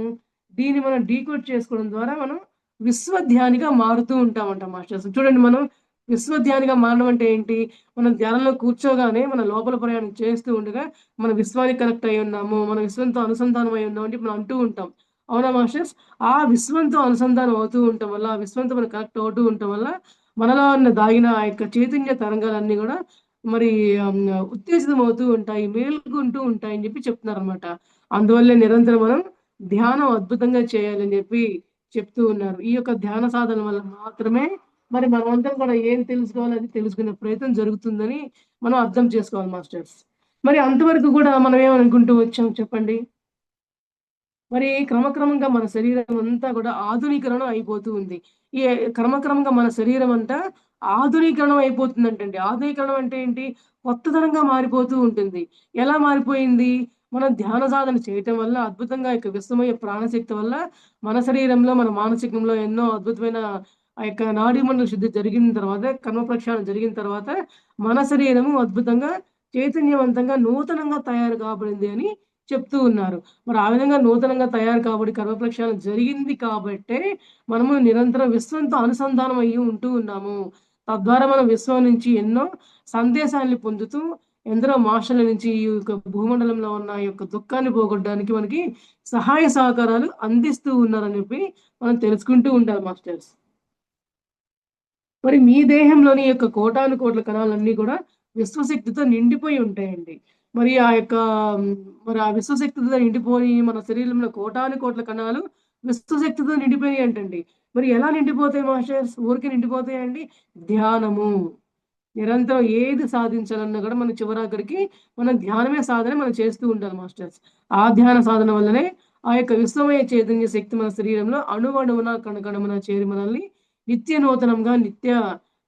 దీన్ని మనం డీకోడ్ చేసుకోవడం ద్వారా మనం విశ్వధ్యానిగా మారుతూ ఉంటామంట మాస్టర్స్. చూడండి, మనం విశ్వధ్యానిగా మారడం అంటే ఏంటి? మనం ధ్యానంలో కూర్చోగానే మన లోపల ప్రయాణం చేస్తూ ఉండగా మన విశ్వానికి కనెక్ట్ అయ్యి ఉన్నాము, మన విశ్వంతో అనుసంధానం అయి ఉన్నాం అని చెప్పి మనం అంటూ ఉంటాం. అవునా మాస్టర్స్? ఆ విశ్వంతో అనుసంధానం అవుతూ ఉండటం వల్ల, ఆ విశ్వంతో మనం కనెక్ట్ అవుతూ ఉండటం వల్ల మనలో ఉన్న దాగిన ఆ యొక్క చైతన్య తరంగాలన్నీ గూడా మరి ఉత్తేజితమవుతూ ఉంటాయి, మేలుకుంటూ ఉంటాయని జెప్పి చెప్తున్నారనమాట. అందువల్లే నిరంతరం మనం ధ్యానం అద్భుతంగా చేయాలని జెప్పి చెప్తూ ఉన్నారు. ఈ యొక్క ధ్యాన సాధన వల్ల మాత్రమే మరి మనమందరం కూడా ఏం తెలుసుకోవాలో అది తెలుసుకునే ప్రయత్నం జరుగుతుందని మనం అర్థం చేసుకోవాలి మాస్టర్స్. మరి అంతవరకు గూడా మనం ఏమనుకుంటూ వచ్చాం చెప్పండి? మరి క్రమక్రమంగా మన శరీరం అంతా కూడా ఆధునీకరణ అయిపోతూ ఉంది. ఈ క్రమక్రమంగా మన శరీరం అంతా ఆధునీకరణం అయిపోతుందంటండి. ఆధునీకరణం అంటే ఏంటి? కొత్తదనంగా మారిపోతూ ఉంటుంది. ఎలా మారిపోయింది? మనం ధ్యాన సాధన చేయటం వల్ల అద్భుతంగా ఇక విశ్వమయ ప్రాణశక్తి వల్ల మన శరీరంలో, మన మానసికంలో ఎన్నో అద్భుతమైన ఆ యొక్క నాడీ మండల శుద్ధి జరిగిన తర్వాత, కర్మ ప్రక్షాళన జరిగిన తర్వాత మన శరీరము అద్భుతంగా చైతన్యవంతంగా, నూతనంగా తయారు కాబడింది అని చెప్తూ ఉన్నారు. మరి ఆ విధంగా నూతనంగా తయారు కాబడి కర్మ ప్రక్షాళన జరిగింది కాబట్టే, మనము నిరంతరం విశ్వంతో అనుసంధానం అయ్యి ఉంటూ ఉన్నాము. తద్వారా మనం విశ్వం నుంచి ఎన్నో సందేశాల్ని పొందుతూ, ఎందరో మాస్టర్‌ల నుంచి ఈ యొక్క భూమండలంలో ఉన్న ఈ యొక్క దుఃఖాన్ని పోగొట్టడానికి మనకి సహాయ సహకారాలు అందిస్తూ ఉన్నారని చెప్పి మనం తెలుసుకుంటూ ఉండాలి మాస్టర్స్. మరి మీ దేహంలోని యొక్క కోటాను కోట్ల కణాలన్నీ కూడా విశ్వశక్తితో నిండిపోయి ఉంటాయండి. మరి ఆ యొక్క హ్మ్, మరి ఆ విశ్వశక్తితో నిండిపోయి మన శరీరంలో కోటాను కోట్ల కణాలు విశ్వశక్తితో నిండిపోయాయంటండి. మరి ఎలా నిండిపోతాయి మాస్టర్స్? ఊరికే నిండిపోతాయండి? ధ్యానము. నిరంతరం ఏది సాధించాలన్నా గూడా మనం చివరాఖరికి మనం ధ్యానమే సాధన మనం చేస్తూ ఉండాలి మాస్టర్స్. ఆ ధ్యాన సాధన వల్లనే ఆ యొక్క విశ్వమయ చైతన్య శక్తి మన శరీరంలో అణువణువున, కణకణమున చేరి మనల్ని నిత్య నూతనంగా, నిత్య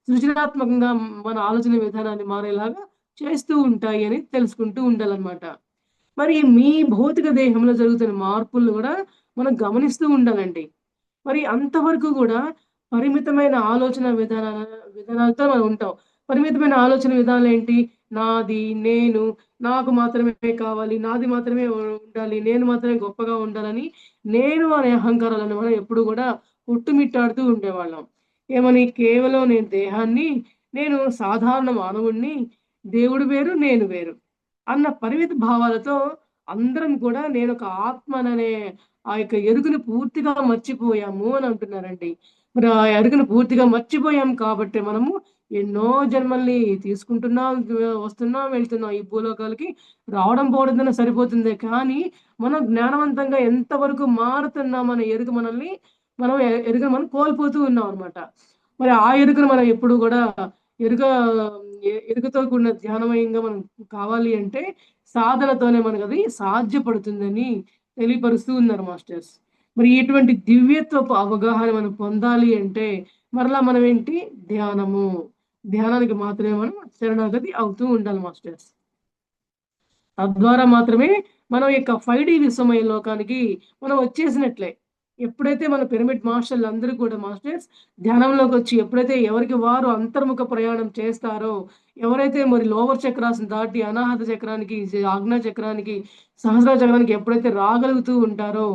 సృజనాత్మకంగా మన ఆలోచన విధానాన్ని మారేలాగా చేస్తూ ఉంటాయి అని తెలుసుకుంటూ ఉండాలన్నమాట. మరి మీ భౌతిక దేహంలో జరుగుతున్న మార్పులను గూడా మనం గమనిస్తూ ఉండాలండి. మరి అంతవరకు గూడా పరిమితమైన ఆలోచన విధానాలతో మనం ఉంటాం. పరిమితమైన ఆలోచన విధానాలేంటి? నాది, నేను, నాకు మాత్రమే కావాలి, నాది మాత్రమే ఉండాలి, నేను మాత్రమే గొప్పగా ఉండాలని, నేను అనే అహంకారాలను మనం ఎప్పుడు గూడా కొట్టుమిట్టాడుతూ ఉండేవాళ్ళం. ఏమని? కేవలం నేను దేహాన్ని, నేను సాధారణ మానవుడిని, దేవుడు వేరు, నేను వేరు అన్న పరిమిత భావాలతో అందరం కూడా నేనొక ఆత్మననే ఆ యొక్క ఎరుకని పూర్తిగా మర్చిపోయాము అని అంటున్నారండి. మరి ఆ ఎరుకను పూర్తిగా మర్చిపోయాం కాబట్టి మనము ఎన్నో జన్మల్ని తీసుకుంటున్నాం, వస్తున్నాం, వెళ్తున్నాం. ఈ భూలోకాలకి రావడం, పోవడంతోనే సరిపోతుందే కానీ, మనం జ్ఞానవంతంగా ఎంతవరకు మారుతున్నామనే ఎరుక మనల్ని మనం ఎరుకను మనం కోల్పోతూ ఉన్నామనమాట. మరి ఆ ఎరుకను మనం ఎప్పుడు గూడా ఎరుక ఎరుకతో కూడిన ధ్యానమయంగా మనం కావాలి అంటే సాధనతోనే మనకది సాధ్యపడుతుందని తెలియపరుస్తూ ఉన్నారు మాస్టర్స్. మరి ఇటువంటి దివ్యత్వపు అవగాహన మనం పొందాలి అంటే మరలా మనమేంటి? ధ్యానము. ధ్యానానికి మాత్రమే మనం శరణాగతి అవుతూ ఉండాలి మాస్టర్స్. తద్వారా మాత్రమే మనం యొక్క 5 విశ్వమయ లోకానికి మనం వచ్చేసినట్లే. ఎప్పుడైతే మన పిరమిడ్ మాస్టర్‌లందరూ కూడా మాస్టర్స్ ధ్యానంలోకొచ్చి ఎప్పుడైతే ఎవరికి వారు అంతర్ముఖ ప్రయాణం చేస్తారో, ఎవరైతే మరి లోవర్ చక్రాస్‌ని దాటి అనాహత చక్రానికి, ఆజ్ఞా చక్రానికి, సహస్రార చక్రానికి ఎప్పుడైతే రాగలుగుతూ ఉంటారో,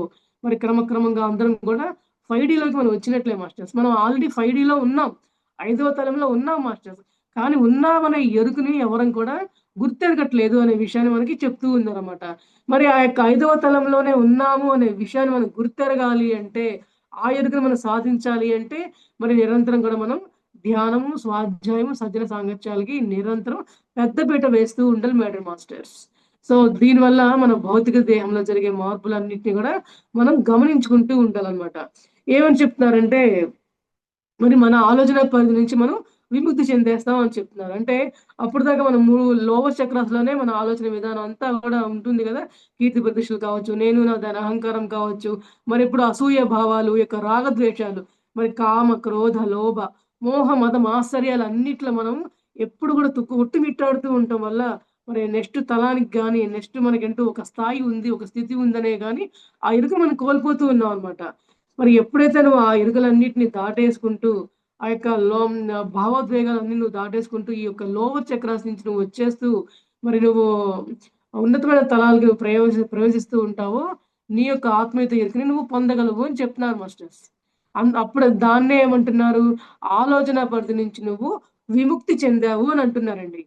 మరి క్రమక్రమంగా అందరం కూడా 5డీలోకి మనం వచ్చినట్లే మాస్టర్స్. మనం ఆల్రెడీ 5డీలో ఉన్నాం. ఐదవ తలంలో ఉన్నాం మాస్టర్స్. కానీ ఉన్నామనే ఎరుకని ఎవరం కూడా గుర్తెరగట్లేదు అనే విషయాన్ని మనకి చెప్తూ ఉందనమాట. మరి ఆ యొక్క ఐదవ తలంలోనే ఉన్నాము అనే విషయాన్ని మనం గుర్తెరగాలి అంటే, ఆ ఎరుకను మనం సాధించాలి అంటే, మరి నిరంతరం కూడా మనం ధ్యానము, స్వాధ్యాయము, సజ్జన సాంగత్యాలకి నిరంతరం పెద్దపీట వేస్తూ ఉండాలి మేడం మాస్టర్స్. సో, దీనివల్ల మన భౌతిక దేహంలో జరిగే మార్పులన్నిటిని గూడా మనం గమనించుకుంటూ ఉండాలనమాట. ఏమని చెప్తున్నారంటే, మరి మన ఆలోచన పరిధి నుంచి మనం విముక్తి చెందేస్తాం అని చెప్తున్నారు. అంటే అప్పటిదాకా మనం లోవర్ చక్రాస్‌లోనే మన ఆలోచన విధానం అంతా గూడా ఉంటుంది గదా! కీర్తి ప్రతిష్టలు కావచ్చు, నేను నాదని అహంకారం కావచ్చు, మరిప్పుడు అసూయ భావాలు, ఈ యొక్క రాగద్వేషాలు, మరి కామ, క్రోధ, లోభ, మోహ, మద, మాత్సర్యాలన్నిట్లో మనం ఎప్పుడు గూడా కొట్టుమిట్టాడుతూ ఉండటం వల్ల మరి నెక్స్ట్ తలానికి గాని, నెక్స్ట్ మనకంటూ ఒక స్థాయి ఉంది, ఒక స్థితి ఉందనే గాని ఆ ఎరుక మనం కోల్పోతూ ఉన్నామనమాట. మరి ఎప్పుడైతే నువ్వు ఆ ఇరుకులన్నిటిని దాటేసుకుంటూ, ఆ యొక్క భావోద్వేగాలన్నీ నువ్వు దాటేసుకుంటూ, ఈ యొక్క లోవర్ చక్రాస్ నుంచి నువ్వు వచ్చేస్తూ, మరి నువ్వు ఉన్నతమైన తలాలకు నువ్వు ప్రవేశిస్తూ ఉంటావో, నీ యొక్క ఆత్మీయత ఎరుకని నువ్వు పొందగలవు అని చెప్తున్నారు మాస్టర్స్. అప్పుడు దాన్నే ఏమంటున్నారు? ఆలోచన పరిధి నుంచి నువ్వు విముక్తి చెందావు అని అంటున్నారండి.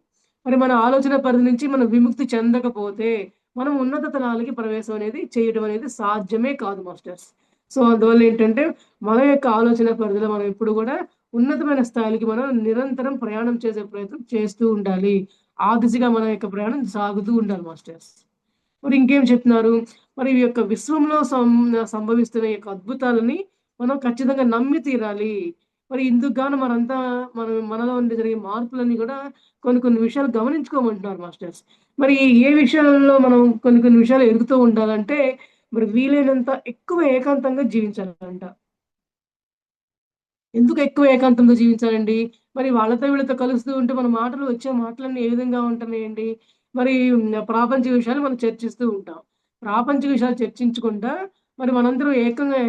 మరి మన ఆలోచన పరిధి నుంచి మనం విముక్తి చెందకపోతే, మనం ఉన్నత తలాలకి ప్రవేశం అనేది చేయడం అనేది సాధ్యమే కాదు మాస్టర్స్. సో, అందువల్లేంటంటే, మన యొక్క ఆలోచన పరిధిలో మనం ఎప్పుడు గూడా ఉన్నతమైన స్థాయిలకి మనం నిరంతరం ప్రయాణం చేసే ప్రయత్నం చేస్తూ ఉండాలి. ఆ దిశగా మన యొక్క ప్రయాణం సాగుతూ ఉండాలి మాస్టర్స్. మరి ఇంకేం చెప్తున్నారు? మరి ఈ యొక్క విశ్వంలో సంభవిస్తున్న ఈ యొక్క అద్భుతాలని మనం ఖచ్చితంగా నమ్మి తీరాలి. మరి ఇందుకు గాను మనలో ఉండి జరిగే మార్పులన్నీ గూడా కొన్ని కొన్ని విషయాలు గమనించుకోమంటున్నారు మాస్టర్స్. మరి ఏ విషయాలలో మనం కొన్ని కొన్ని విషయాలు ఎరుగుతూ ఉండాలంటే, మరి వీలైనంత ఎక్కువ ఏకాంతంగా జీవించాలంట. ఎందుకు ఎక్కువ ఏకాంతంతో జీవించాలండి? మరి వాళ్ళతో వీళ్ళతో కలుస్తూ ఉంటే మన మాటలు వచ్చే మాటలన్నీ ఏ విధంగా ఉంటున్నాయండి? మరి ప్రాపంచిక విషయాలు మనం చర్చిస్తూ ఉంటాం. ప్రాపంచిక విషయాలు చర్చించకుండా మరి మనందరం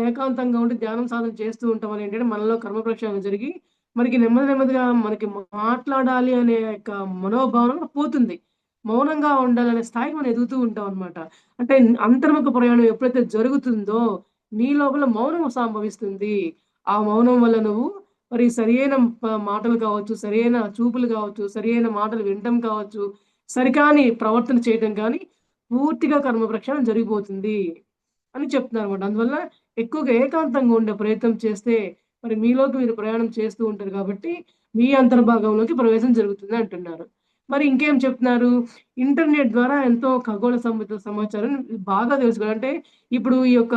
ఏకాంతంగా ఉండి ధ్యానం సాధన చేస్తూ ఉంటాం వల్ల ఏంటంటే మనలో కర్మ ప్రక్షాళన జరిగి మనకి నెమ్మది నెమ్మదిగా మనకి మాట్లాడాలి అనే యొక్క మనోభావన పోతుంది. మౌనంగా ఉండాలనే స్థాయికి మనం ఎదుగుతూ ఉంటాం అన్నమాట. అంటే అంతర్ముఖ ప్రయాణం ఎప్పుడైతే జరుగుతుందో నీ లోపల మౌనం సంభవిస్తుంది. ఆ మౌనం వల్ల నువ్వు మరి సరియైన మాటలు కావచ్చు, సరియైన చూపులు కావచ్చు, సరియైన మాటలు వినటం కావచ్చు, సరికాని ప్రవర్తన చేయటం కానీ పూర్తిగా కర్మ ప్రక్షాళన జరిగిపోతుంది అని చెప్తున్నారన్నమాట. అందువల్ల ఎక్కువగా ఏకాంతంగా ఉండే ప్రయత్నం చేస్తే మరి మీలోకి మీరు ప్రయాణం చేస్తూ ఉంటారు కాబట్టి మీ అంతర్భాగంలోకి ప్రవేశం జరుగుతుంది అంటున్నారు. మరి ఇంకేం చెప్తున్నారు? ఇంటర్నెట్ ద్వారా ఎంతో ఖగోళ సంబంధిత సమాచారం బాగా తెలుసుకోవాలి. అంటే ఇప్పుడు ఈ యొక్క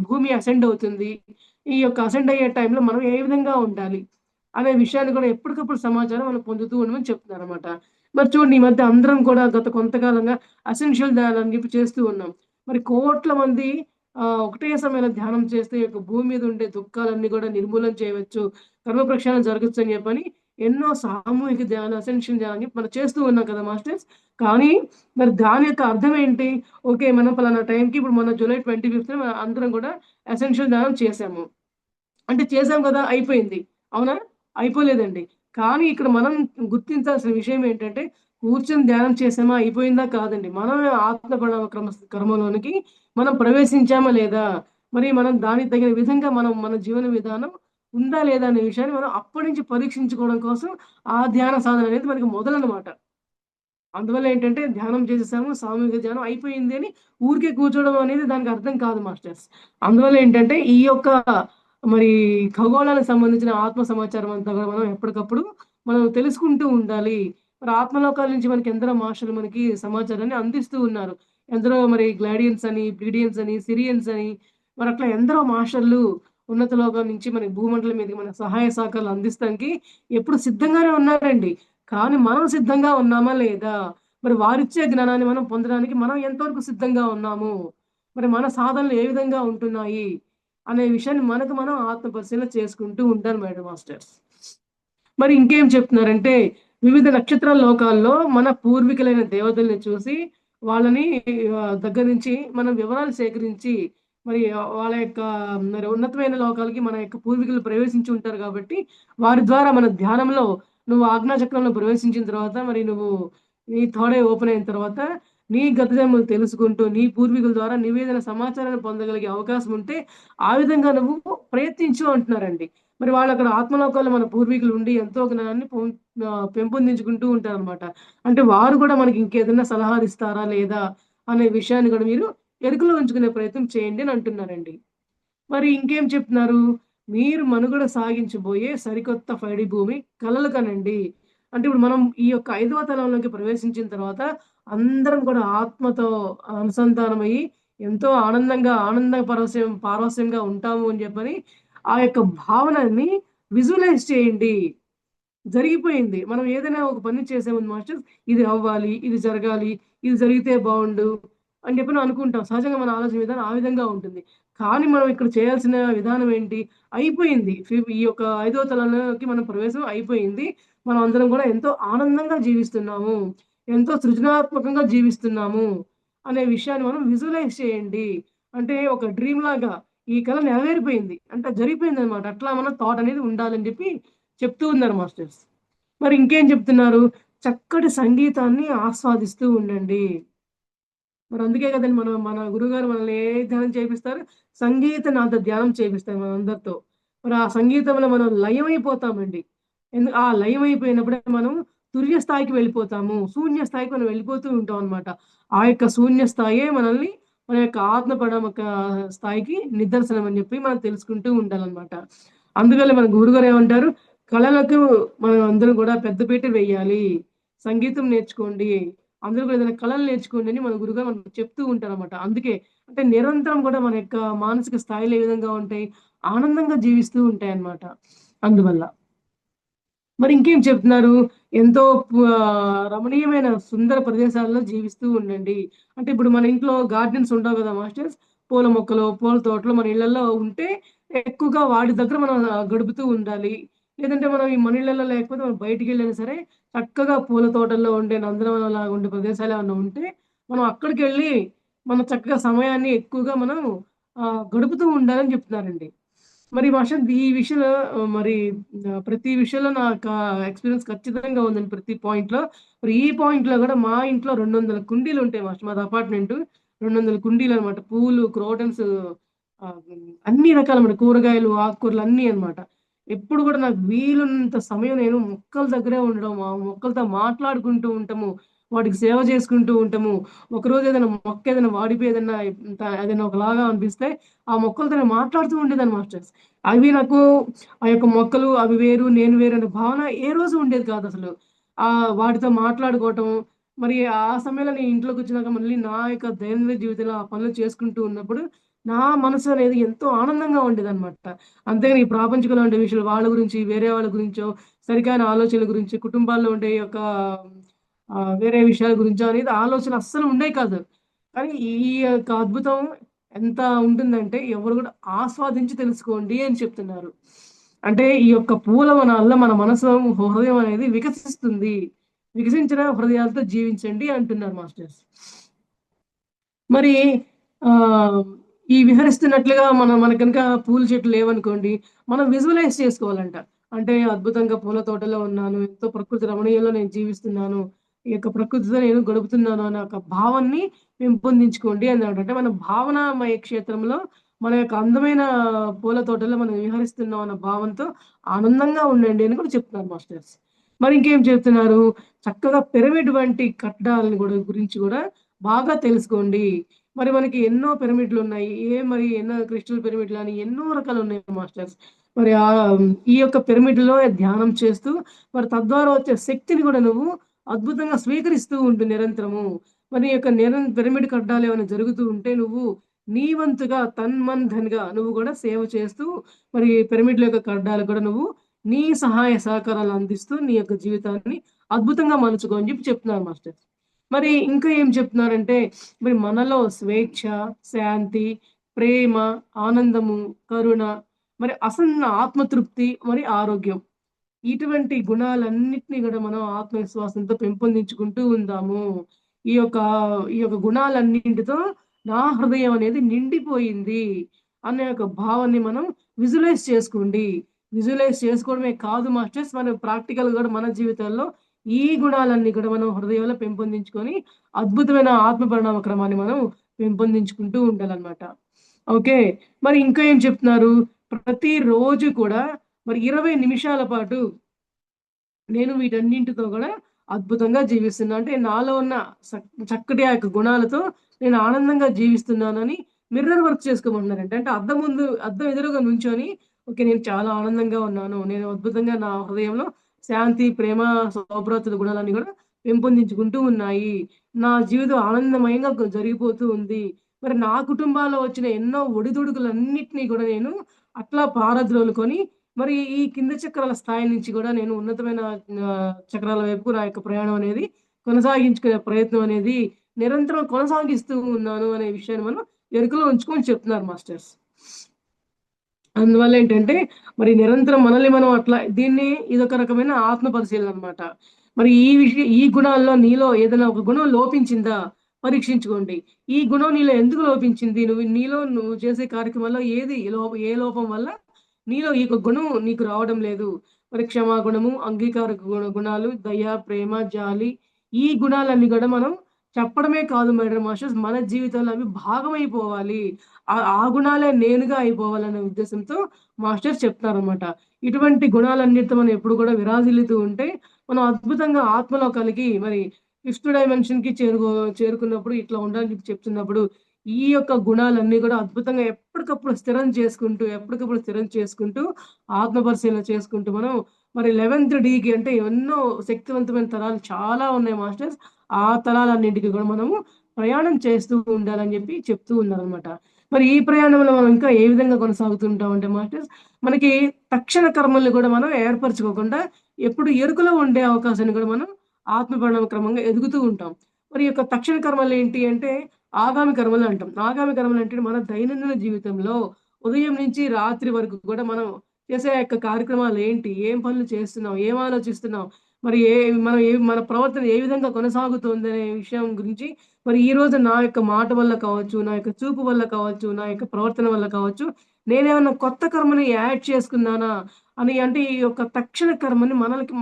భూమి అసెండ్ అవుతుంది. ఈ యొక్క అసెండ్ అయ్యే టైంలో మనం ఏ విధంగా ఉండాలి? అనే విషయాన్ని కూడా ఎప్పటికప్పుడు సమాచారం మనం పొందుతూ ఉండమని చెప్తున్నారన్నమాట. మరి చూడండి ఈ మధ్య అందరం కూడా గత కొంతకాలంగా అసెన్షియల్ ధ్యానం అని చెప్పి చేస్తూ ఉన్నాం. మరి కోట్ల మంది ఒకటే సమయంలో ధ్యానం చేస్తే ఈ యొక్క భూమి మీద ఉండే దుఃఖాలన్నీ కూడా నిర్మూలన చేయవచ్చు. కర్మ ప్రక్షాళన జరగొచ్చు అని చెప్పని ఎన్నో సామూహిక ధ్యానం, అసెన్షియల్ ధ్యానం అని చెప్పి మనం చేస్తూ ఉన్నాం కదా మాస్టర్స్. కానీ మరి దాని యొక్క అర్థం ఏంటి? ఓకే. మనం పలానా టైంకి ఇప్పుడు మొన్న జూలై 25థ్ అందరం కూడా అసెన్షియల్ ధ్యానం చేశాము. అంటే చేసాం కదా! అయిపోయింది. అవునా? అయిపోలేదండి. కానీ ఇక్కడ మనం గుర్తించాల్సిన విషయం ఏంటంటే, కూర్చొని ధ్యానం చేసామా అయిపోయిందా కాదండి. మనమే ఆత్మ ప్రణవ కర్మలోనికి మనం ప్రవేశించామా లేదా? మరి మనం దానికి తగిన విధంగా మన జీవన విధానం ఉందా లేదా అనే విషయాన్ని మనం అప్పటి నుంచి పరీక్షించుకోవడం కోసం ఆ ధ్యాన సాధన అనేది మనకి మొదలనమాట. అందువల్ల ఏంటంటే ధ్యానం చేసేసాము, సామూహిక ధ్యానం అయిపోయింది అని ఊరికే కూర్చోవడం అనేది దానికి అర్థం కాదు మాస్టర్స్. అందువల్ల ఏంటంటే ఈ యొక్క మరి ఖగోళానికి సంబంధించిన ఆత్మ సమాచారం అంతా కూడా మనం ఎప్పటికప్పుడు మనం తెలుసుకుంటూ ఉండాలి. మరి ఆత్మలోకాల నుంచి మనకి ఎందరో మాస్టర్‌లు మనకి సమాచారాన్ని అందిస్తూ ఉన్నారు. ఎందరో మరి గ్లాడియన్స్ అని, ప్లీడియన్స్ అని, సిరియన్స్ అని మరి అట్లా ఎందరో మాస్టర్‌లు ఉన్నత లోకం నుంచి మనకి భూమండలం మీదకి మన సహాయ సహకారాలు అందిస్తానికి ఎప్పుడు సిద్ధంగానే ఉన్నారండి. కానీ మనం సిద్ధంగా ఉన్నామా లేదా? మరి వారిచ్చే జ్ఞానాన్ని మనం పొందడానికి మనం ఎంతవరకు సిద్ధంగా ఉన్నాము? మరి మన సాధనలు ఏ విధంగా ఉంటున్నాయి? అనే విషయాన్ని మనకు మనం ఆత్మ పరిశీలన చేసుకుంటూ ఉండాలి మేడం మాస్టర్స్. మరి ఇంకేం చెప్తున్నారంటే, వివిధ నక్షత్రాల లోకాల్లో మన పూర్వీకులైన దేవతల్ని చూసి, వాళ్ళని దగ్గర నుంచి మనం వివరాలు సేకరించి, మరి వాళ్ళ యొక్క మరి ఉన్నతమైన లోకాలకి మన యొక్క పూర్వీకులు ప్రవేశించి ఉంటారు కాబట్టి, వారి ద్వారా మన ధ్యానంలో నువ్వు ఆజ్ఞాచక్రంలో ప్రవేశించిన తర్వాత, మరి నువ్వు నీ థర్డ్ ఐ ఓపెన్ అయిన తర్వాత, నీ గత జన్మలు తెలుసుకుంటూ, నీ పూర్వీకుల ద్వారా నువ్వేదైనా సమాచారాన్ని పొందగలిగే అవకాశం ఉంటే, ఆ విధంగా నువ్వు ప్రయత్నించు అంటున్నారండి. మరి వాళ్ళక్కడ ఆత్మలోకాల్లో మన పూర్వీకులు ఉండి ఎంతో జ్ఞానాన్ని పెంపొందించుకుంటూ ఉంటారనమాట. అంటే వారు కూడా మనకి ఇంకేదైనా సలహాలిస్తారా లేదా అనే విషయాన్ని కూడా మీరు ఎరుకలో ఉంచుకునే ప్రయత్నం చేయండి అని అంటున్నారండి. మరి ఇంకేం చెప్తున్నారు? మీరు మనుగడ సాగించబోయే సరికొత్త పైడి భూమి కలలు కనండి. అంటే ఇప్పుడు మనం ఈ యొక్క 5వ తలంలోకి ప్రవేశించిన తర్వాత అందరం కూడా ఆత్మతో అనుసంధానమయ్యి ఎంతో ఆనందంగా పారవస్యంగా ఉంటాము అని చెప్పని ఆ యొక్క భావనని విజువలైజ్ చేయండి. జరిగిపోయింది. మనం ఏదైనా ఒక పని చేసే ముందు మాస్టర్స్ ఇది అవ్వాలి, ఇది జరగాలి, ఇది జరిగితే బావుండు అని చెప్పని అనుకుంటాం. సహజంగా మన ఆలోచన విధానం ఆ విధంగా ఉంటుంది. కానీ మనం ఇక్కడ చేయాల్సిన విధానం ఏంటి? అయిపోయింది. ఈ యొక్క 5వ తలంలోకి మనం ప్రవేశం అయిపోయింది. మనం అందరం కూడా ఎంతో ఆనందంగా జీవిస్తున్నాము. ఎంతో సృజనాత్మకంగా జీవిస్తున్నాము అనే విషయాన్ని మనం విజువలైజ్ చేయండి. అంటే ఒక డ్రీమ్ లాగా ఈ కల నెరవేరిపోయింది. అంటే జరిగిపోయిందనమాట. అట్లా మన థాట్ అనేది ఉండాలని చెప్పి చెప్తూ ఉన్నారు మాస్టర్స్. మరి ఇంకేం చెప్తున్నారు? చక్కటి సంగీతాన్ని ఆస్వాదిస్తూ ఉండండి. మరి అందుకే కదండీ మన గురువుగారు మనల్ని ఏ ధ్యానం చేపిస్తారు? సంగీత నాద ధ్యానం చేపిస్తారు మనందరితో. మరి ఆ సంగీతంలో మనం లయమైపోతామండి. ఆ లయమైపోయినప్పుడే మనం తుర్య స్థాయికి వెళ్ళిపోతాము. శూన్య స్థాయికి మనం వెళ్ళిపోతూ ఉంటాం అన్నమాట. ఆ యొక్క శూన్య స్థాయే మనల్ని మన యొక్క ఆత్మ పరమక స్థాయికి నిదర్శనం అని చెప్పి మనం తెలుసుకుంటూ ఉండాలన్నమాట. అందువల్ల మన గురువుగారు ఏమంటారు? కళలకు మనం అందరం కూడా పెద్దపీట వేయాలి. సంగీతం నేర్చుకోండి. అందరూ కూడా ఏదైనా కళలు నేర్చుకోండి అని మన గురువుగారు మనకు చెప్తూ ఉంటారన్నమాట. అందుకే అంటే నిరంతరం కూడా మన యొక్క మానసిక స్థాయిలు ఏ విధంగా ఉంటాయి? ఆనందంగా జీవిస్తూ ఉంటాయన్నమాట. అందువల్ల. మరి ఇంకేం చెప్తున్నారు? ఎంతో రమణీయమైన సుందర ప్రదేశాల్లో జీవిస్తూ ఉండండి. అంటే ఇప్పుడు మన ఇంట్లో గార్డెన్స్ ఉండవు గదా మాస్టర్స్. పూల మొక్కలు, పూల తోటలు మన ఇళ్లల్లో ఉంటే ఎక్కువగా వాటి దగ్గర మనం గడుపుతూ ఉండాలి. లేదంటే మనం ఈ మన ఇళ్లల్లో లేకపోతే మనం బయటికెళ్ళినా సరే చక్కగా పూల తోటల్లో ఉండే నందనవనంలాగా ఉండే ప్రదేశాలు ఏమన్నా ఉంటే మనం అక్కడికెళ్ళి మనం చక్కగా సమయాన్ని ఎక్కువగా మనం గడుపుతూ ఉండాలని చెప్తున్నారండి. మరి వర్షద్ ఈ విషయంలో మరి ప్రతి విషయంలో నాకా ఎక్స్‌పీరియన్స్ ఖచ్చితంగా ఉందండి ప్రతి పాయింట్‌లో. మరి ఈ పాయింట్‌లో గూడా మా ఇంట్లో 200 కుండీలుంటాయి మాస్టర్. మాది అపార్ట్‌మెంటు. 200 కుండీలనమాట. పూలు, క్రోటన్స్ అన్ని రకాలనమాట. కూరగాయలు, ఆకుకూరలు అన్నీ అన్నమాట. ఎప్పుడు గూడా నాకు వీలున్నంత సమయం నేను మొక్కల దగ్గరే ఉండడం, ఆ మొక్కలతో మాట్లాడుకుంటూ ఉంటాము. వాటికి సేవ చేసుకుంటూ ఉంటాము. ఒకరోజు ఏదైనా మొక్క ఏదైనా వాడిపోయి ఏదైనా ఒకలాగా అనిపిస్తే ఆ మొక్కలతో నేను మాట్లాడుతూ ఉండేదాన్ని మాస్టర్స్. అవి నాకు ఆ యొక్క మొక్కలు అవి వేరు, నేను వేరు అనే భావన ఏ రోజు ఉండేది కాదసలు. వాటితో మాట్లాడుకోవటం, మరి ఆ సమయంలో నేను ఇంట్లోకొచ్చినాక మళ్ళీ నా యొక్క దైనందిన జీవితంలో ఆ పనులు చేసుకుంటూ ఉన్నప్పుడు, నా మనసు అనేది ఎంతో ఆనందంగా ఉండేదనమాట. అంతేగాని ఈ ప్రాపంచికంలో ఉండే విషయాలు వాళ్ళ గురించి, వేరే వాళ్ళ గురించో, సరికైన ఆలోచనల గురించి, కుటుంబాల్లో ఉండే యొక్క వేరే విషయాల గురించో అనేది ఆలోచన అస్సలు ఉండేవి కాదు. కానీ ఈ యొక్క అద్భుతం ఎంత ఉంటుందంటే ఎవరు గూడా ఆస్వాదించి తెలుసుకోండి అని చెప్తున్నారు. అంటే ఈ యొక్క పూలవనాల్లో మన మనసు, హృదయం అనేది వికసిస్తుంది. వికసించిన హృదయాలతో జీవించండి అంటున్నారు మాస్టర్స్. మరి ఆహ్, ఈ విహరిస్తున్నట్లుగా మన గనుక పూల చెట్లు లేవనుకోండి, మనం విజువలైజ్ చేసుకోవాలంట. అంటే అద్భుతంగా పూల తోటలో ఉన్నాను. ఎంతో ప్రకృతి రమణీయంలో నేను జీవిస్తున్నాను. ఈ యొక్క ప్రకృతితో నేను గడుపుతున్నాను అనే ఒక భావాన్ని పెంపొందించుకోండి అన్నాడు. అంటే మన భావనామయ క్షేత్రంలో మన యొక్క అందమైన పూల తోటలో మనం విహరిస్తున్నాం అన్న భావంతో ఆనందంగా ఉండండి అని కూడా చెప్తున్నారు మాస్టర్స్. మరి ఇంకేం చెప్తున్నారు? చక్కగా పిరమిడ్ వంటి కట్టడాలను గురించి గూడా బాగా తెలుసుకోండి. మరి మనకి ఎన్నో పిరమిడ్‌లున్నాయి. మరి ఎన్నో క్రిస్టల్ పిరమిడ్‌లని ఎన్నో రకాలున్నాయి మాస్టర్స్. మరి ఈ యొక్క పిరమిడ్‌లో ధ్యానం చేస్తూ మరి తద్వారా వచ్చే శక్తిని గూడా నువ్వు అద్భుతంగా స్వీకరిస్తూ ఉండు నిరంతరము. మరి ఈ యొక్క పిరమిడ్ కట్టడాలేమైనా జరుగుతూ ఉంటే నువ్వు నీ వంతుగా ధన్‌గా నువ్వు గూడా సేవ చేస్తూ మరి పిరమిడ్‌ల యొక్క కట్టడాలకు కూడా నువ్వు నీ సహాయ సహకారాలు అందిస్తూ నీ యొక్క జీవితాన్ని అద్భుతంగా మలుచుకో అని చెప్పి చెప్తున్నారు మాస్టర్. మరి ఇంకా ఏం చెప్తున్నారంటే, మరి మనలో స్వేచ్ఛ, శాంతి, ప్రేమ, ఆనందము, కరుణ, మరి ఆత్మతృప్తి, మరి ఆరోగ్యం. ఇటువంటి గుణాలన్నిటిని గూడా మనం ఆత్మవిశ్వాసంతో పెంపొందించుకుంటూ ఉందాము. ఈ యొక్క ఈ యొక్క గుణాలన్నింటితో నా హృదయం అనేది నిండిపోయింది అనే ఒక భావాన్ని మనం విజువలైజ్ చేసుకోండి. విజువలైజ్ చేసుకోవడమే కాదు మాస్టర్స్, మనం ప్రాక్టికల్‌గా గూడా మన జీవితాల్లో ఈ గుణాలన్నీ కూడా మనం హృదయంలో పెంపొందించుకొని అద్భుతమైన ఆత్మ పరిణామ క్రమాన్ని మనం పెంపొందించుకుంటూ ఉండాలన్నమాట. ఓకే. మరి ఇంకా ఏం చెప్తున్నారు? ప్రతిరోజు కూడా మరి 20 నిమిషాల పాటు నేను వీటన్నింటితో గూడా అద్భుతంగా జీవిస్తున్నా. అంటే నాలో ఉన్న చక్కటి ఆ యొక్క గుణాలతో నేను ఆనందంగా జీవిస్తున్నానని మిర్రర్ వర్క్ చేసుకోమంటున్నారంట. అంటే అద్దం ఎదురుగా నుంచొని ఓకే. నేను చాలా ఆనందంగా ఉన్నాను. నేను అద్భుతంగా నా హృదయంలో శాంతి, ప్రేమ, సౌభ్రాతృ గుణాలన్నీ గూడా పెంపొందించుకుంటూ ఉన్నాయి. నా జీవితం ఆనందమయంగా జరిగిపోతూ ఉంది. మరి నా కుటుంబాల్లో వచ్చిన ఎన్నో ఒడిదుడుకులన్నిటిని గూడా నేను అట్లా పారద్రోలుకొని, మరి ఈ కింద చక్రాల స్థాయి నుంచి గూడా నేను ఉన్నతమైన చక్రాల వైపు నా యొక్క ప్రయాణం అనేది కొనసాగించుకునే ప్రయత్నం అనేది నిరంతరం కొనసాగిస్తూ ఉన్నాను అనే విషయాన్ని మనం ఎరుకలో ఉంచుకొని చెప్తున్నారు మాస్టర్స్. అందువల్లేంటంటే, మరి నిరంతరం మనల్ని మనం అట్లా ఇదొక రకమైన ఆత్మ పరిశీలన అనమాట. మరి ఈ గుణాల్లో నీలో ఏదైనా ఒక గుణం లోపించిందా? పరీక్షించుకోండి. ఈ గుణం నీలో ఎందుకు లోపించింది? నువ్వు చేసే కార్యక్రమాల్లో ఏ లోపం వల్ల నీలో ఈ గుణం నీకు రావడం లేదు? మరి క్షమాగుణము, అంగీకార గుణాలు, దయ, ప్రేమ, జాలి ఈ గుణాలన్నీ గూడా మనం చెప్పడమే కాదు మేడం మాస్టర్స్, మన జీవితంలో అవి భాగమైపోవాలి. ఆ గుణాలే నేనుగా అయిపోవాలనే ఉద్దేశంతో మాస్టర్స్ చెప్తారనమాట. ఇటువంటి గుణాలన్నిటితో మనం ఎప్పుడు కూడా విరాజిల్లుతూ ఉంటే, మనం అద్భుతంగా ఆత్మలోకాలకి మరి ఫిఫ్త్ డైమెన్షన్‌కి చేరుకున్నప్పుడు ఇట్లా ఉండాలని చెప్పి చెప్తున్నప్పుడు, ఈ యొక్క గుణాలన్నీ కూడా అద్భుతంగా ఎప్పటికప్పుడు స్థిరం చేసుకుంటూ, ఆత్మ పరిశీలన చేసుకుంటూ మనం మరి 11థ్ డీకి అంటే ఎన్నో శక్తివంతమైన తరాలు చాలా ఉన్నాయి మాస్టర్స్. ఆ తరాలన్నింటికి కూడా మనము ప్రయాణం చేస్తూ ఉండాలని చెప్పి చెప్తూ ఉన్నారనమాట. మరి ఈ ప్రయాణంలో మనం ఇంకా ఏ విధంగా కొనసాగుతూ ఉంటామంటే మాస్టర్స్, మనకి తక్షణ కర్మల్ని కూడా మనం ఏర్పరచుకోకుండా ఎప్పుడు ఎరుకలో ఉండే అవకాశాన్ని కూడా మనం ఆత్మ పరిణామ క్రమంగా ఎదుగుతూ ఉంటాం. మరి ఈ యొక్క తక్షణ కర్మలేంటి అంటే ఆగామి కర్మలు అంటాం. ఆగామి కర్మలు అంటే మన దైనందిన జీవితంలో ఉదయం నుంచి రాత్రి వరకు కూడా మనం చేసే యొక్క కార్యక్రమాలేంటి? ఏం పనులు చేస్తున్నాం? ఏం ఆలోచిస్తున్నాం? మరి మన ప్రవర్తన ఏ విధంగా కొనసాగుతుందనే విషయం గురించి మరి ఈరోజు నా యొక్క మాట వల్ల కావచ్చు, నా యొక్క చూపు వల్ల కావచ్చు, నా యొక్క ప్రవర్తన వల్ల కావచ్చు, నేనేమన్నా కొత్త కర్మని యాడ్ చేసుకున్నానా అని అంటే ఈ యొక్క తక్షణ కర్మని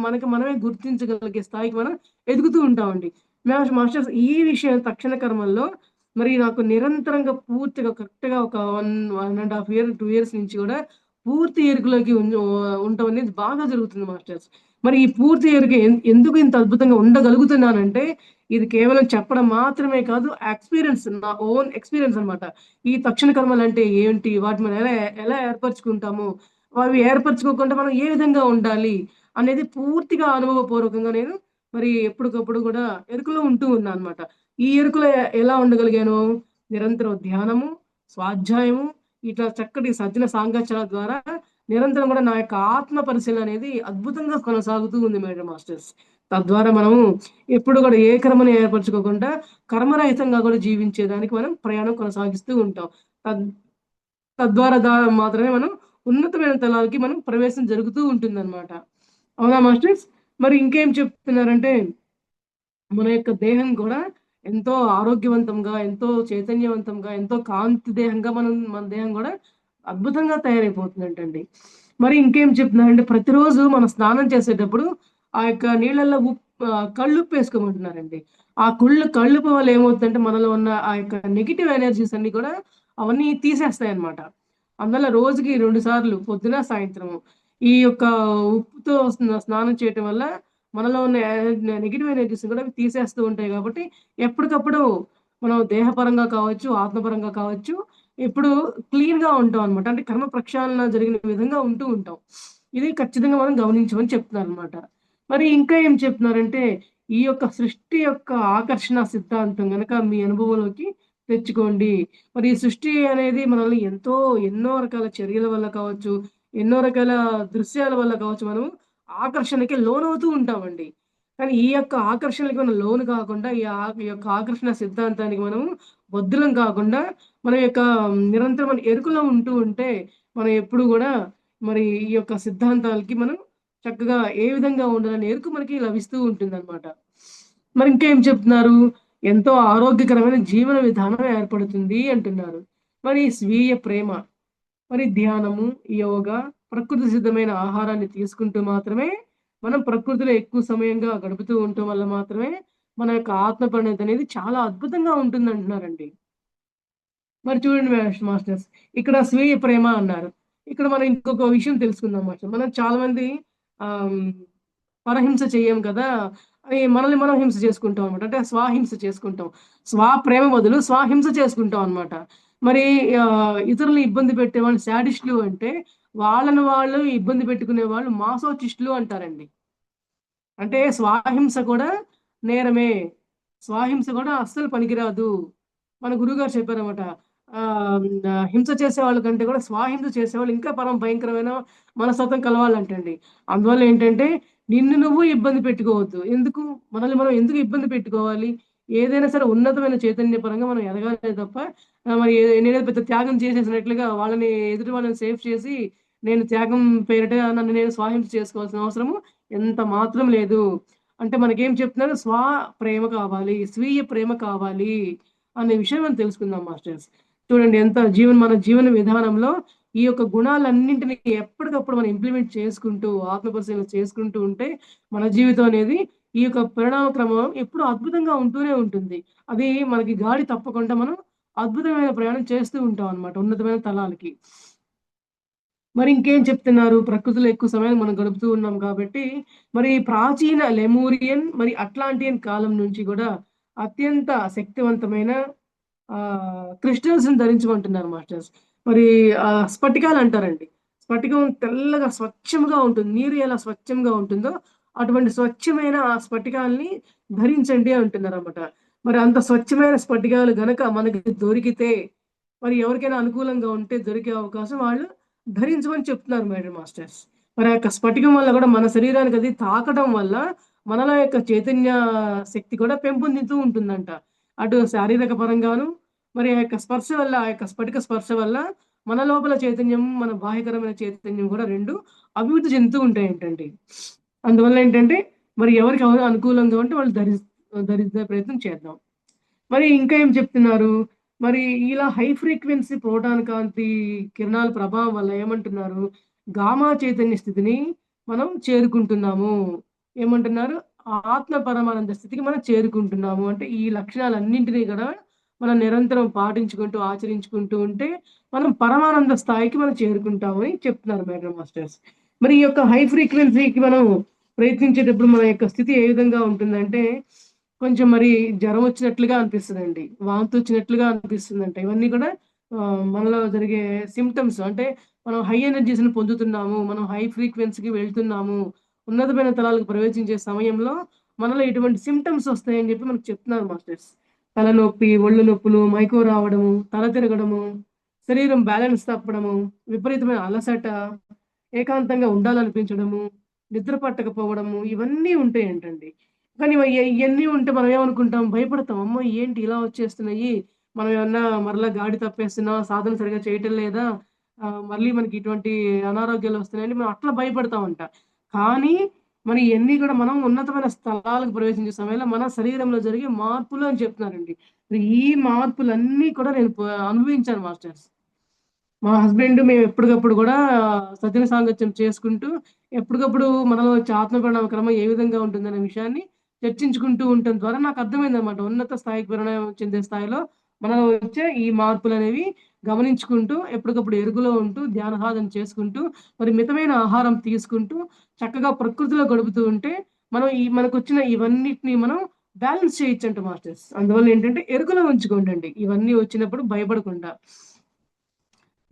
మనకి మనమే గుర్తించగలిగే స్థాయికి మనం ఎదుగుతూ ఉంటామండి. మాస్టర్స్ ఈ విషయం తక్షణ కర్మల్లో మరి నాకు నిరంతరంగా పూర్తిగా కరెక్ట్‌గా ఒక 1 ½ ఇయర్, 2 ఇయర్స్ నుంచి గూడా పూర్తి ఎరుకలోకి ఉండటం అనేది బాగా జరుగుతుంది మాస్టర్స్. మరి ఈ పూర్తి ఎరుక ఎందుకు ఇంత అద్భుతంగా ఉండగలుగుతున్నానంటే, ఇది కేవలం చెప్పడం మాత్రమే కాదు, నా ఓన్ ఎక్స్‌పీరియన్స్ అన్నమాట. ఈ తక్షణ కర్మలంటే ఏంటి? వాటిని మనం ఎలా ఏర్పరచుకుంటాము? అవి ఏర్పరచుకోకుండా మనం ఏ విధంగా ఉండాలి? అనేది పూర్తిగా అనుభవపూర్వకంగా నేను మరి ఎప్పటికప్పుడు గూడా ఎరుకలో ఉంటూ ఉన్నానన్నమాట. ఈ ఎరుకలో ఎలా ఉండగలిగాను? నిరంతరం ధ్యానము, స్వాధ్యాయము, ఇట్లా చక్కటి సజ్జన సాంగత్యాల ద్వారా నిరంతరం గూడా నా యొక్క ఆత్మ పరిశీలన అనేది అద్భుతంగా కొనసాగుతూ ఉంది మేడం మాస్టర్స్. తద్వారా మనము ఎప్పుడు గూడా ఏ కర్మని ఏర్పరచుకోకుండా కర్మరహితంగా గూడా జీవించేదానికి మనం ప్రయాణం కొనసాగిస్తూ ఉంటాం. తద్ తద్వారా మాత్రమే మనం ఉన్నతమైన తలాలకి మనం ప్రవేశం జరుగుతూ ఉంటుందన్నమాట. అవునా మాస్టర్స్? మరి ఇంకేం చెప్తున్నారంటే మన యొక్క దేహం గూడా ఎంతో ఆరోగ్యవంతంగా, ఎంతో చైతన్యవంతంగా, ఎంతో కాంతి దేహంగా మన దేహం గూడా అద్భుతంగా తయారైపోతుందంటండి. మరి ఇంకేం చెప్తున్నారంటే ప్రతిరోజు మనం స్నానం చేసేటప్పుడు ఆ యొక్క నీళ్ళల్లో కళ్ళుప్పేసుకోమంటున్నారండి. ఆ కళ్ళుప్పు వల్ల ఏమవుతుందంటే మనలో ఉన్న ఆ యొక్క నెగెటివ్ ఎనర్జీస్ అన్నీ కూడా అవన్నీ తీసేస్తాయన్నమాట. అందువల్ల రోజుకి 2 సార్లు పొద్దున, సాయంత్రము ఈ యొక్క ఉప్పుతో స్నానం చేయటం వల్ల మనలో ఉన్న నెగెటివ్ ఎనర్జీస్ కూడా అవి తీసేస్తూ ఉంటాయి కాబట్టి, ఎప్పటికప్పుడు మనం దేహపరంగా కావచ్చు, ఆత్మపరంగా కావచ్చు, ఎప్పుడు క్లీన్‌గా ఉంటాం అన్నమాట. అంటే కర్మ ప్రక్షాళన జరిగిన విధంగా ఉంటూ ఉంటాం. ఇది ఖచ్చితంగా మనం గమనించమని చెప్తున్నారన్నమాట. మరి ఇంకా ఏం చెప్తున్నారంటే, ఈ యొక్క సృష్టి యొక్క ఆకర్షణ సిద్ధాంతం గనక మీ అనుభవంలోకి తెచ్చుకోండి. మరి ఈ సృష్టి అనేది మనల్ని ఎన్నో రకాల చర్యల వల్ల కావచ్చు, ఎన్నో రకాల దృశ్యాల వల్ల కావచ్చు, మనం ఆకర్షణకి లోనవుతూ ఉంటామండి. కానీ ఈ యొక్క ఆకర్షణలకి మనం లోను కాకుండా, ఈ యొక్క ఆకర్షణ సిద్ధాంతానికి మనం బద్ధులం కాకుండా, మన యొక్క నిరంతరం మన ఎరుకలో ఉంటూ ఉంటే, మనం ఎప్పుడు గూడా మరి ఈ యొక్క సిద్ధాంతాలకి మనం చక్కగా ఏ విధంగా ఉండాలనే ఎరుక మనకి లభిస్తూ ఉంటుందన్నమాట. మరి ఇంకేం చెప్తున్నారు? ఎంతో ఆరోగ్యకరమైన జీవన విధానం ఏర్పడుతుంది అంటున్నారు. మరి స్వీయ ప్రేమ, మరి ధ్యానము, యోగా, ప్రకృతి సిద్ధమైన ఆహారాన్ని తీసుకుంటూ మాత్రమే మనం ప్రకృతిలో ఎక్కువ సమయంగా గడుపుతూ ఉండటం వల్ల మాత్రమే మన యొక్క ఆత్మ పరిణతి అనేది చాలా అద్భుతంగా ఉంటుందంటున్నారండి. మరి చూడండి మాస్టర్స్, ఇక్కడ స్వీయ ప్రేమ అన్నారు. ఇక్కడ మనం ఇంకొక విషయం తెలుసుకుందాం మాస్టర్. మనం చాలా మంది ఆహ్, హ్మ్, పరహింస చెయ్యం కదా! అని మనల్ని మనం హింస చేసుకుంటాం అన్నమాట. అంటే స్వహింస చేసుకుంటాం. స్వప్రేమ బదులు స్వహింస చేసుకుంటాం అన్నమాట. మరి ఇతరులని ఇబ్బంది పెట్టేవాళ్ళు శాడిస్టులు అంటే, వాళ్ళని వాళ్ళు ఇబ్బంది పెట్టుకునే వాళ్ళు మాసోచిస్టులు అంటారండి. అంటే స్వహింస కూడా నేరమే. స్వహింస కూడా అస్సలు పనికిరాదు. మన గురువుగారు చెప్పారన్నమాట. హింస చేసేవాళ్ళ కంటే కూడా స్వహింస చేసేవాళ్ళు ఇంకా పరమ భయంకరమైన మనస్తత్వం కలవాళ్ళంటండి. అందువల్ల ఏంటంటే, నిన్ను నువ్వు ఇబ్బంది పెట్టుకోవద్దు. ఎందుకు? మనల్ని మనం ఎందుకు ఇబ్బంది పెట్టుకోవాలి? ఏదైనా సరే ఉన్నతమైన చైతన్య పరంగా మనం ఎదగాలే తప్ప మరి నేనేదో పెద్ద త్యాగం చేసేసినట్లుగా వాళ్ళని ఎదుటి వాళ్ళని సేవ్ చేసి, నేను త్యాగం పేరిట నన్ను నేను స్వహింస చేసుకోవాల్సిన అవసరము ఎంత మాత్రం లేదు. అంటే మనకేం చెప్తున్నారు? ప్రేమ కావాలి, స్వీయ ప్రేమ కావాలి అనే విషయం మనం తెలుసుకుందాం మాస్టర్స్. చూడండి మన జీవన విధానంలో ఈ యొక్క గుణాలన్నింటిని ఎప్పటికప్పుడు మనం ఇంప్లిమెంట్ చేసుకుంటూ, ఆత్మ పరిశీలన చేసుకుంటూ ఉంటే, మన జీవితం అనేది ఈ యొక్క పరిణామ క్రమం ఎప్పుడూ అద్భుతంగా ఉంటూనే ఉంటుంది. అది మనకి గాడి తప్పకుండా మనం అద్భుతమైన ప్రయాణం చేస్తూ ఉంటాం అన్నమాట ఉన్నతమైన తలాలకి. మరి ఇంకేం చెప్తున్నారు? ప్రకృతిలో ఎక్కువ సమయం మనం గడుపుతూ ఉన్నాం కాబట్టి, మరి ప్రాచీన లెమూరియన్, మరి అట్లాంటియన్ కాలం నుంచి గూడా అత్యంత శక్తివంతమైన క్రిస్టల్స్‌ని ధరించమంటున్నారు మాస్టర్స్. మరి స్ఫటికాలంటారండి. స్ఫటికం తెల్లగా స్వచ్ఛంగా ఉంటుంది. నీరు ఎలా స్వచ్ఛంగా ఉంటుందో, అటువంటి స్వచ్ఛమైన ఆ స్ఫటికాల్ని ధరించండి అంటున్నారన్నమాట. మరి అంత స్వచ్ఛమైన స్ఫటికాలు గనక మనకి దొరికితే, మరి ఎవరికైనా అనుకూలంగా ఉంటే దొరికే అవకాశం వాళ్ళు ధరించమని చెప్తున్నారు మేడం మాస్టర్స్. మరి ఆ యొక్క స్ఫటికం వల్ల గూడా మన శరీరానికి అది తాకడం వల్ల మనలో యొక్క చైతన్య శక్తి కూడా పెంపొందుతూ ఉంటుందంట. అటు శారీరక పరంగాను, మరి ఆ యొక్క స్పర్శ వల్ల, ఆ యొక్క స్ఫటిక స్పర్శ వల్ల మన లోపల చైతన్యం, మన బాహ్యకరమైన చైతన్యం కూడా 2 అభివృద్ధి చెందుతూ ఉంటాయంటండి. అందువల్ల ఏంటంటే, మరి ఎవరికి అనుకూలంగా ఉంటే వాళ్ళు ధరించే ప్రయత్నం చేద్దాం. మరి ఇంకా ఏం చెప్తున్నారు? మరి ఇలా హై ఫ్రీక్వెన్సీ ప్రోటాన్ కాంతి కిరణాల ప్రభావం వల్ల ఏమంటున్నారు? గామా చైతన్య స్థితిని మనం చేరుకుంటున్నాము. ఏమంటున్నారు? ఆత్మ పరమానంద స్థితికి మనం చేరుకుంటున్నాము. అంటే ఈ లక్షణాలన్నింటినీ గూడా మనం నిరంతరం పాటించుకుంటూ, ఆచరించుకుంటూ ఉంటే, మనం పరమానంద స్థాయికి మనం చేరుకుంటామని చెప్తున్నారు మేడం మాస్టర్స్. మరి ఈ యొక్క హై ఫ్రీక్వెన్సీకి మనం ప్రయత్నించేటప్పుడు మన యొక్క స్థితి ఏ విధంగా ఉంటుందంటే, కొంచెం మరి జ్వరం వచ్చినట్లుగా అనిపిస్తదండి. వాంతొచ్చినట్లుగా అనిపిస్తుందంట. ఇవన్నీ కూడా మనలో జరిగే సింప్టమ్స్. అంటే మనం హై ఎనర్జీస్‌ని పొందుతున్నాము. మనం హై ఫ్రీక్వెన్సీకి వెళ్తున్నాము. ఉన్నతమైన తలాలకు ప్రవేశించే సమయంలో మనలో ఇటువంటి సింప్టమ్స్ వస్తాయని చెప్పి మనకు చెప్తున్నారు మాస్టర్స్. తలనొప్పి, ఒళ్ళు నొప్పులు, మైకో రావడము, తల తిరగడము, శరీరం బ్యాలెన్స్ తప్పడము, విపరీతమైన అలసట, ఏకాంతంగా ఉండాలనిపించడము, నిద్ర పట్టకపోవడము, ఇవన్నీ ఉంటాయంటండి. కానీ ఇయన్నీ ఉంటే మనం ఏమనుకుంటాం? భయపడతాం. అమ్మో! ఏంటి ఇలా వచ్చేస్తున్నాయి? మనం ఏమన్నా మరలా గాడి తప్పేస్తున్నామా? సాధన సరిగ్గా చేయటం లేదా? మళ్ళీ మనకి ఇటువంటి అనారోగ్యాలు వస్తున్నాయని మనం అట్లా భయపడతామంట. కానీ మరి ఇయన్నీ కూడా మనం ఉన్నతమైన స్థలాలకు ప్రవేశించే సమయంలో మన శరీరంలో జరిగే మార్పులు అని చెప్తున్నారండి. మరి ఈ మార్పులన్నీ కూడా నేను అనుభవించాను మాస్టర్స్. మా హస్బెండ్ మేము ఎప్పటికప్పుడు గూడా సజన సాంగత్యం చేసుకుంటూ, ఎప్పటికప్పుడు మనలో వచ్చే ఆత్మ పరిణామ క్రమం ఏ విధంగా ఉంటుందనే విషయాన్ని చర్చించుకుంటూ ఉండటం ద్వారా నాకర్థమైందనమాట. ఉన్నత స్థాయికి పరిణామం చెందే స్థాయిలో మనలో వచ్చే ఈ మార్పులనేవి గమనించుకుంటూ, ఎప్పటికప్పుడు ఎరుగులో ఉంటూ, ధ్యాన సాధన చేసుకుంటూ, మరి మితమైన ఆహారం తీసుకుంటూ, చక్కగా ప్రకృతిలో గడుపుతూ ఉంటే, మనం మనకొచ్చిన ఇవన్నిటిని మనం బ్యాలెన్స్ చేయొచ్చంట మాస్టర్స్. అందువల్ల ఏంటంటే, ఎరుకలో ఉంచుకోండండి. ఇవన్నీ వచ్చినప్పుడు భయపడకుండా.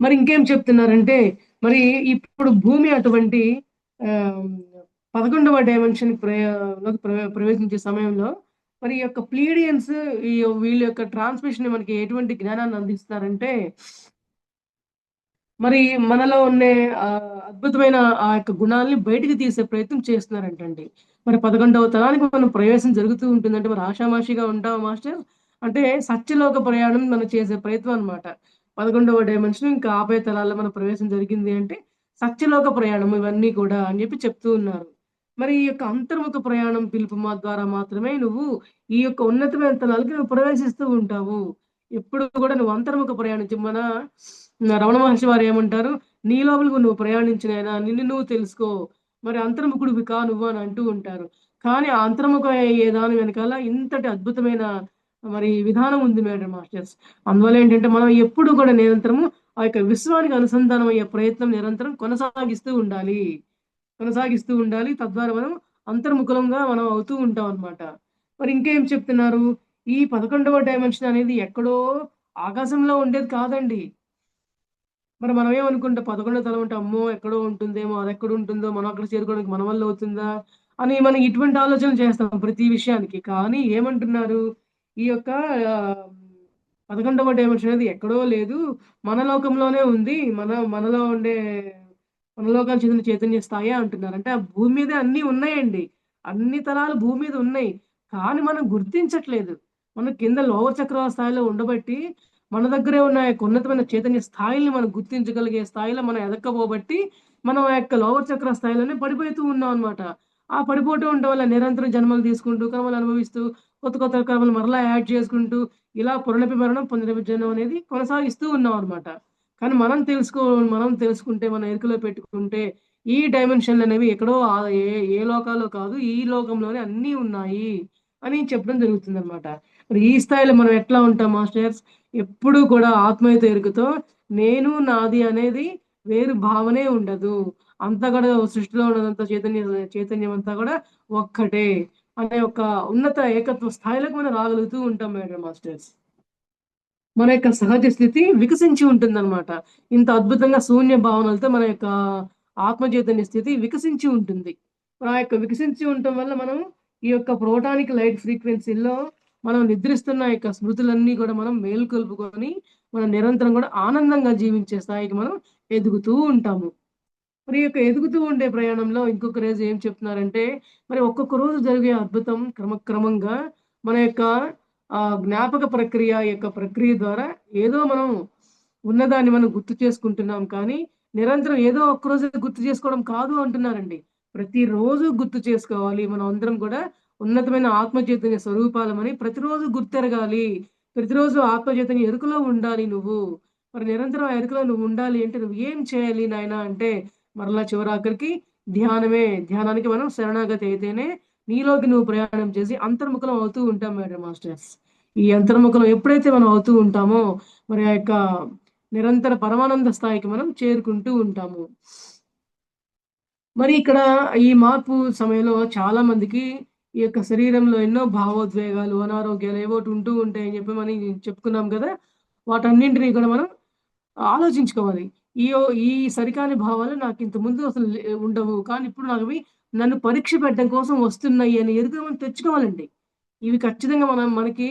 మరి ఇంకేం చెప్తున్నారంటే, మరి ఇప్పుడు భూమి అటువంటి ఆహ్, 11వ డైమెన్షన్ లోకి ప్రవేశించే సమయంలో మరి ఈ యొక్క ప్లీడియన్స్ వీళ్ళ యొక్క ట్రాన్స్‌మిషన్ మనకి ఎటువంటి జ్ఞానాన్ని అందిస్తారంటే, మరి మనలో ఉండే అద్భుతమైన ఆ యొక్క గుణాల్ని బయటికి తీసే ప్రయత్నం చేస్తున్నారంటండి. మరి 11వ తరానికి మనం ప్రవేశం జరుగుతూ ఉంటుందంటే మరి ఆషామాషిగా ఉంటామా మాస్టర్? అంటే సత్యలోక ప్రయాణం మనం చేసే ప్రయత్నం అన్నమాట. 11వ డైమెన్షన్ ఇంకా ఆపై తలాల్లో మన ప్రవేశం జరిగింది అంటే సత్యలోక ప్రయాణం ఇవన్నీ కూడా అని చెప్పి చెప్తూ ఉన్నారు. మరి ఈ యొక్క అంతర్ముఖ ప్రయాణం పిలుపు ద్వారా మాత్రమే నువ్వు ఈ యొక్క ఉన్నతమైన తలాలకి నువ్వు ప్రవేశిస్తూ ఉంటావు. ఎప్పుడు కూడా నువ్వు అంతర్ముఖ ప్రయాణించి రమణ మహర్షి వారు ఏమంటారు? "నీ లోపలికి నువ్వు ప్రయాణించు నాయనా, నిన్ను నువ్వు తెలుసుకో. మరి అంతర్ముఖుడివి కా నువ్వు" అని అంటూ ఉంటారు. కానీ ఆ అంతర్ముఖం అయ్యే దాని వెనకాల ఇంతటి అద్భుతమైన మరి విధానం ఉంది మేడం మాస్టర్స్. అందువల్ల ఏంటంటే మనం ఎప్పుడు కూడా నిరంతరము ఆ యొక్క విశ్వానికి అనుసంధానం అయ్యే ప్రయత్నం నిరంతరం కొనసాగిస్తూ ఉండాలి. కొనసాగిస్తూ ఉండాలి. తద్వారా మనం అంతర్ముఖంగా మనం అవుతూ ఉంటాం అన్నమాట. మరి ఇంకేం చెప్తున్నారు? ఈ 11వ డైమెన్షన్ అనేది ఎక్కడో ఆకాశంలో ఉండేది కాదండి. మరి మనమేమనుకుంటాం 11 తలం అంటే అమ్మో! ఎక్కడో ఉంటుందేమో, అదెక్కడుంటుందో, మనం అక్కడ చేరుకోవడానికి మన వల్ల అవుతుందా? అని మనం ఇటువంటి ఆలోచనలు చేస్తాం ప్రతి విషయానికి. కానీ ఏమంటున్నారు? ఈ యొక్క ఆహ్, 11వ డైమెన్షన్ అనేది ఎక్కడో లేదు. మన లోకంలోనే ఉంది. మనలో ఉండే మన లోకానికి చెందిన చైతన్య స్థాయే అంటున్నారు. అంటే ఆ భూమి మీదే అన్నీ ఉన్నాయండి. అన్ని తలాలు భూమి మీద ఉన్నాయి. కానీ మనం గుర్తించట్లేదు. మనం కింద లోవర్ చక్రాల స్థాయిలో ఉండబట్టి మన దగ్గరే ఉన్న యొక్క ఉన్నతమైన చైతన్య స్థాయిల్ని మనం గుర్తించగలిగే స్థాయిలో మనం ఎదక్కపోబట్టి, మనం ఆ యొక్క లోవర్ చక్ర స్థాయిలోనే పడిపోతూ ఉన్నామనమాట. ఆ పడిపోతూ ఉండడం వల్ల నిరంతరం జన్మలు తీసుకుంటూ, కర్మలు అనుభవిస్తూ, కొత్త కొత్త కర్మలు మరలా యాడ్ చేసుకుంటూ, ఇలా పునరపి మరణం, పునరపి జననం అనేది కొనసాగిస్తూ ఉన్నామనమాట. కానీ మనం తెలుసుకుంటే, మన ఎరుకలో పెట్టుకుంటే, ఈ డైమెన్షన్‌లనేవి ఎక్కడో ఏ ఏ లోకాల్లో కాదు, ఈ లోకంలోనే అన్నీ ఉన్నాయి అని చెప్పడం జరుగుతుందనమాట. మరి ఈ స్థాయిలో మనం ఎట్లా ఉంటాం మాస్టర్స్? ఎప్పుడూ కూడా ఆత్మీయత ఎరుకతో నేను, నాది అనేది వేరు భావనే ఉండదు. అంతా కూడా సృష్టిలో ఉన్నదంతా చైతన్యం అంతా కూడా ఒక్కటే అనే ఒక ఉన్నత ఏకత్వ స్థాయిలోకి మనం రాగలుగుతూ ఉంటాం మేడం మాస్టర్స్. మన యొక్క సహజ స్థితి వికసించి ఉంటుందనమాట. ఇంత అద్భుతంగా శూన్య భావనలతో మన యొక్క ఆత్మ చైతన్య స్థితి వికసించి ఉంటుంది. ఆ యొక్క వికసించి ఉండటం వల్ల మనం ఈ యొక్క ప్రోటానిక్ లైట్ ఫ్రీక్వెన్సీ‌ల్లో మనం నిద్రిస్తున్న యొక్క స్మృతులన్నీ కూడా మనం మేలుకొల్పుకొని, మనం నిరంతరం కూడా ఆనందంగా జీవించే స్థాయికి మనం ఎదుగుతూ ఉంటాము. మరి ఈ యొక్క ఎదుగుతూ ఉండే ప్రయాణంలో ఇంకొక రోజు ఏం చెప్తున్నారంటే, మరి ఒక్కొక్క రోజు జరిగే అద్భుతం క్రమంగా మన యొక్క జ్ఞాపక ప్రక్రియ యొక్క ప్రక్రియ ద్వారా ఏదో మనం ఉన్నదాన్ని మనం గుర్తు చేసుకుంటున్నాం కానీ, నిరంతరం ఏదో ఒక్కరోజే గుర్తు చేసుకోవడం కాదు అంటున్నారండి. ప్రతిరోజు గుర్తు చేసుకోవాలి. మనం అందరం కూడా ఉన్నతమైన ఆత్మ చైతన్య స్వరూపాలమని ప్రతిరోజు గుర్తెరగాలి. ప్రతిరోజు ఆత్మ చైతన్య ఎరుకలో ఉండాలి నువ్వు. మరి నిరంతరం ఆ ఎరుకలో నువ్వు ఉండాలి అంటే నువ్వు ఏం చేయాలి నాయనా అంటే మరలా చివరాఖరికి ధ్యానమే. ధ్యానానికి మనం శరణాగతి అయితేనే నీలోకి నువ్వు ప్రయాణం చేసి అంతర్ముఖులం అవుతూ ఉంటాం మేడం మాస్టర్స్. ఈ అంతర్ముఖులం ఎప్పుడైతే మనం అవుతూ ఉంటామో, మరి ఆ యొక్క నిరంతర పరమానంద స్థాయికి మనం చేరుకుంటూ ఉంటాము. మరి ఇక్కడ ఈ మార్పు సమయంలో చాలా మందికి ఈ యొక్క శరీరంలో ఎన్నో భావోద్వేగాలు, అనారోగ్యాలు ఏవోటి ఉంటూ ఉంటాయని చెప్పి మనం చెప్పుకున్నాం గదా! వాటన్నింటిని కూడా మనం ఆలోచించుకోవాలి. ఈ సరికాని భావాలు నాకింత ముందు అసలు ఉండవు. కానీ ఇప్పుడు నాకవి నన్ను పరీక్ష పెట్టడం కోసం వస్తున్నాయి అని ఎరుక మనం తెచ్చుకోవాలండి. ఇవి ఖచ్చితంగా మనకి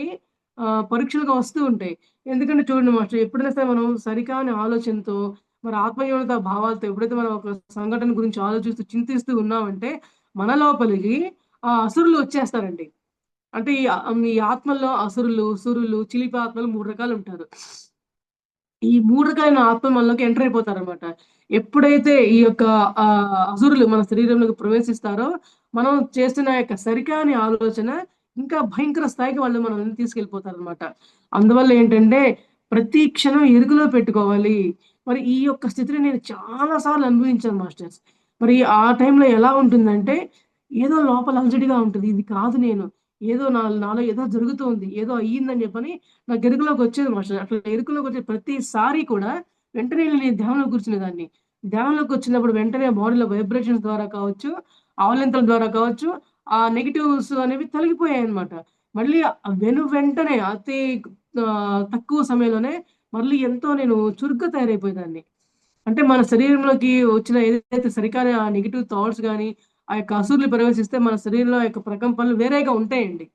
పరీక్షలుగా వస్తూ ఉంటాయి. ఎందుకంటే చూడండి మాస్టర్ ఎప్పుడైనా సరే మనం సరికాని ఆలోచనతో, మరి ఆత్మన్యూనత భావాలతో ఎప్పుడైతే మనం ఒక సంఘటన గురించి ఆలోచిస్తూ, చింతిస్తూ ఉన్నామంటే మన లోపలికి ఆ అసురులు వచ్చేస్తారండి. అంటే ఈ ఆత్మల్లో అసురులు, సురులు, చిలిపి ఆత్మలు 3 రకాలుంటారు. ఈ 3 రకాలైన ఆత్మ మనలోకి ఎంటర్ అయిపోతారనమాట. ఎప్పుడైతే ఈ యొక్క అసురులు మన శరీరంలోకి ప్రవేశిస్తారో, మనం చేస్తున్న యొక్క సరికాని ఆలోచన ఇంకా భయంకర స్థాయికి వాళ్ళు మనల్ని తీసుకెళ్ళిపోతారనమాట. అందువల్ల ఏంటంటే, ప్రతి క్షణం ఎరుకలో పెట్టుకోవాలి. మరి ఈ యొక్క స్థితిని నేను చాలా సార్లు అనుభవించాను మాస్టర్స్. మరి ఆ టైంలో ఎలా ఉంటుందంటే, ఏదో లోపల అలజడిగా ఉంటది. ఇది కాదు నేను. ఏదో నాలో ఏదో జరుగుతోంది. ఏదో అయ్యిందని చెప్పని నాకు ఎరుకలోకొచ్చేది మాస్టర్. అట్లా ఎరుకలోకొచ్చే ప్రతిసారి కూడా వెంటనే నేను ధ్యానంలో కూర్చునేదాన్ని. ధ్యానంలోకొచ్చినప్పుడు వెంటనే బాడీలో వైబ్రేషన్స్ ద్వారా కావచ్చు, ఆవలింతల ద్వారా కావచ్చు, ఆ నెగెటివ్స్ అనేవి తొలగిపోయాయన్నమాట. మళ్ళీ వెంటనే అతి తక్కువ సమయంలోనే మళ్ళీ ఎంతో నేను చురుగ్గా తయారైపోయేదాన్ని. అంటే మన శరీరంలోకి వచ్చిన ఏదైతే సరికాని ఆ నెగెటివ్ థాట్స్ గాని, ఆ యొక్క అసురులు ప్రవేశిస్తే మన శరీరంలో యొక్క ప్రకంపనలు వేరేగా ఉంటాయండి.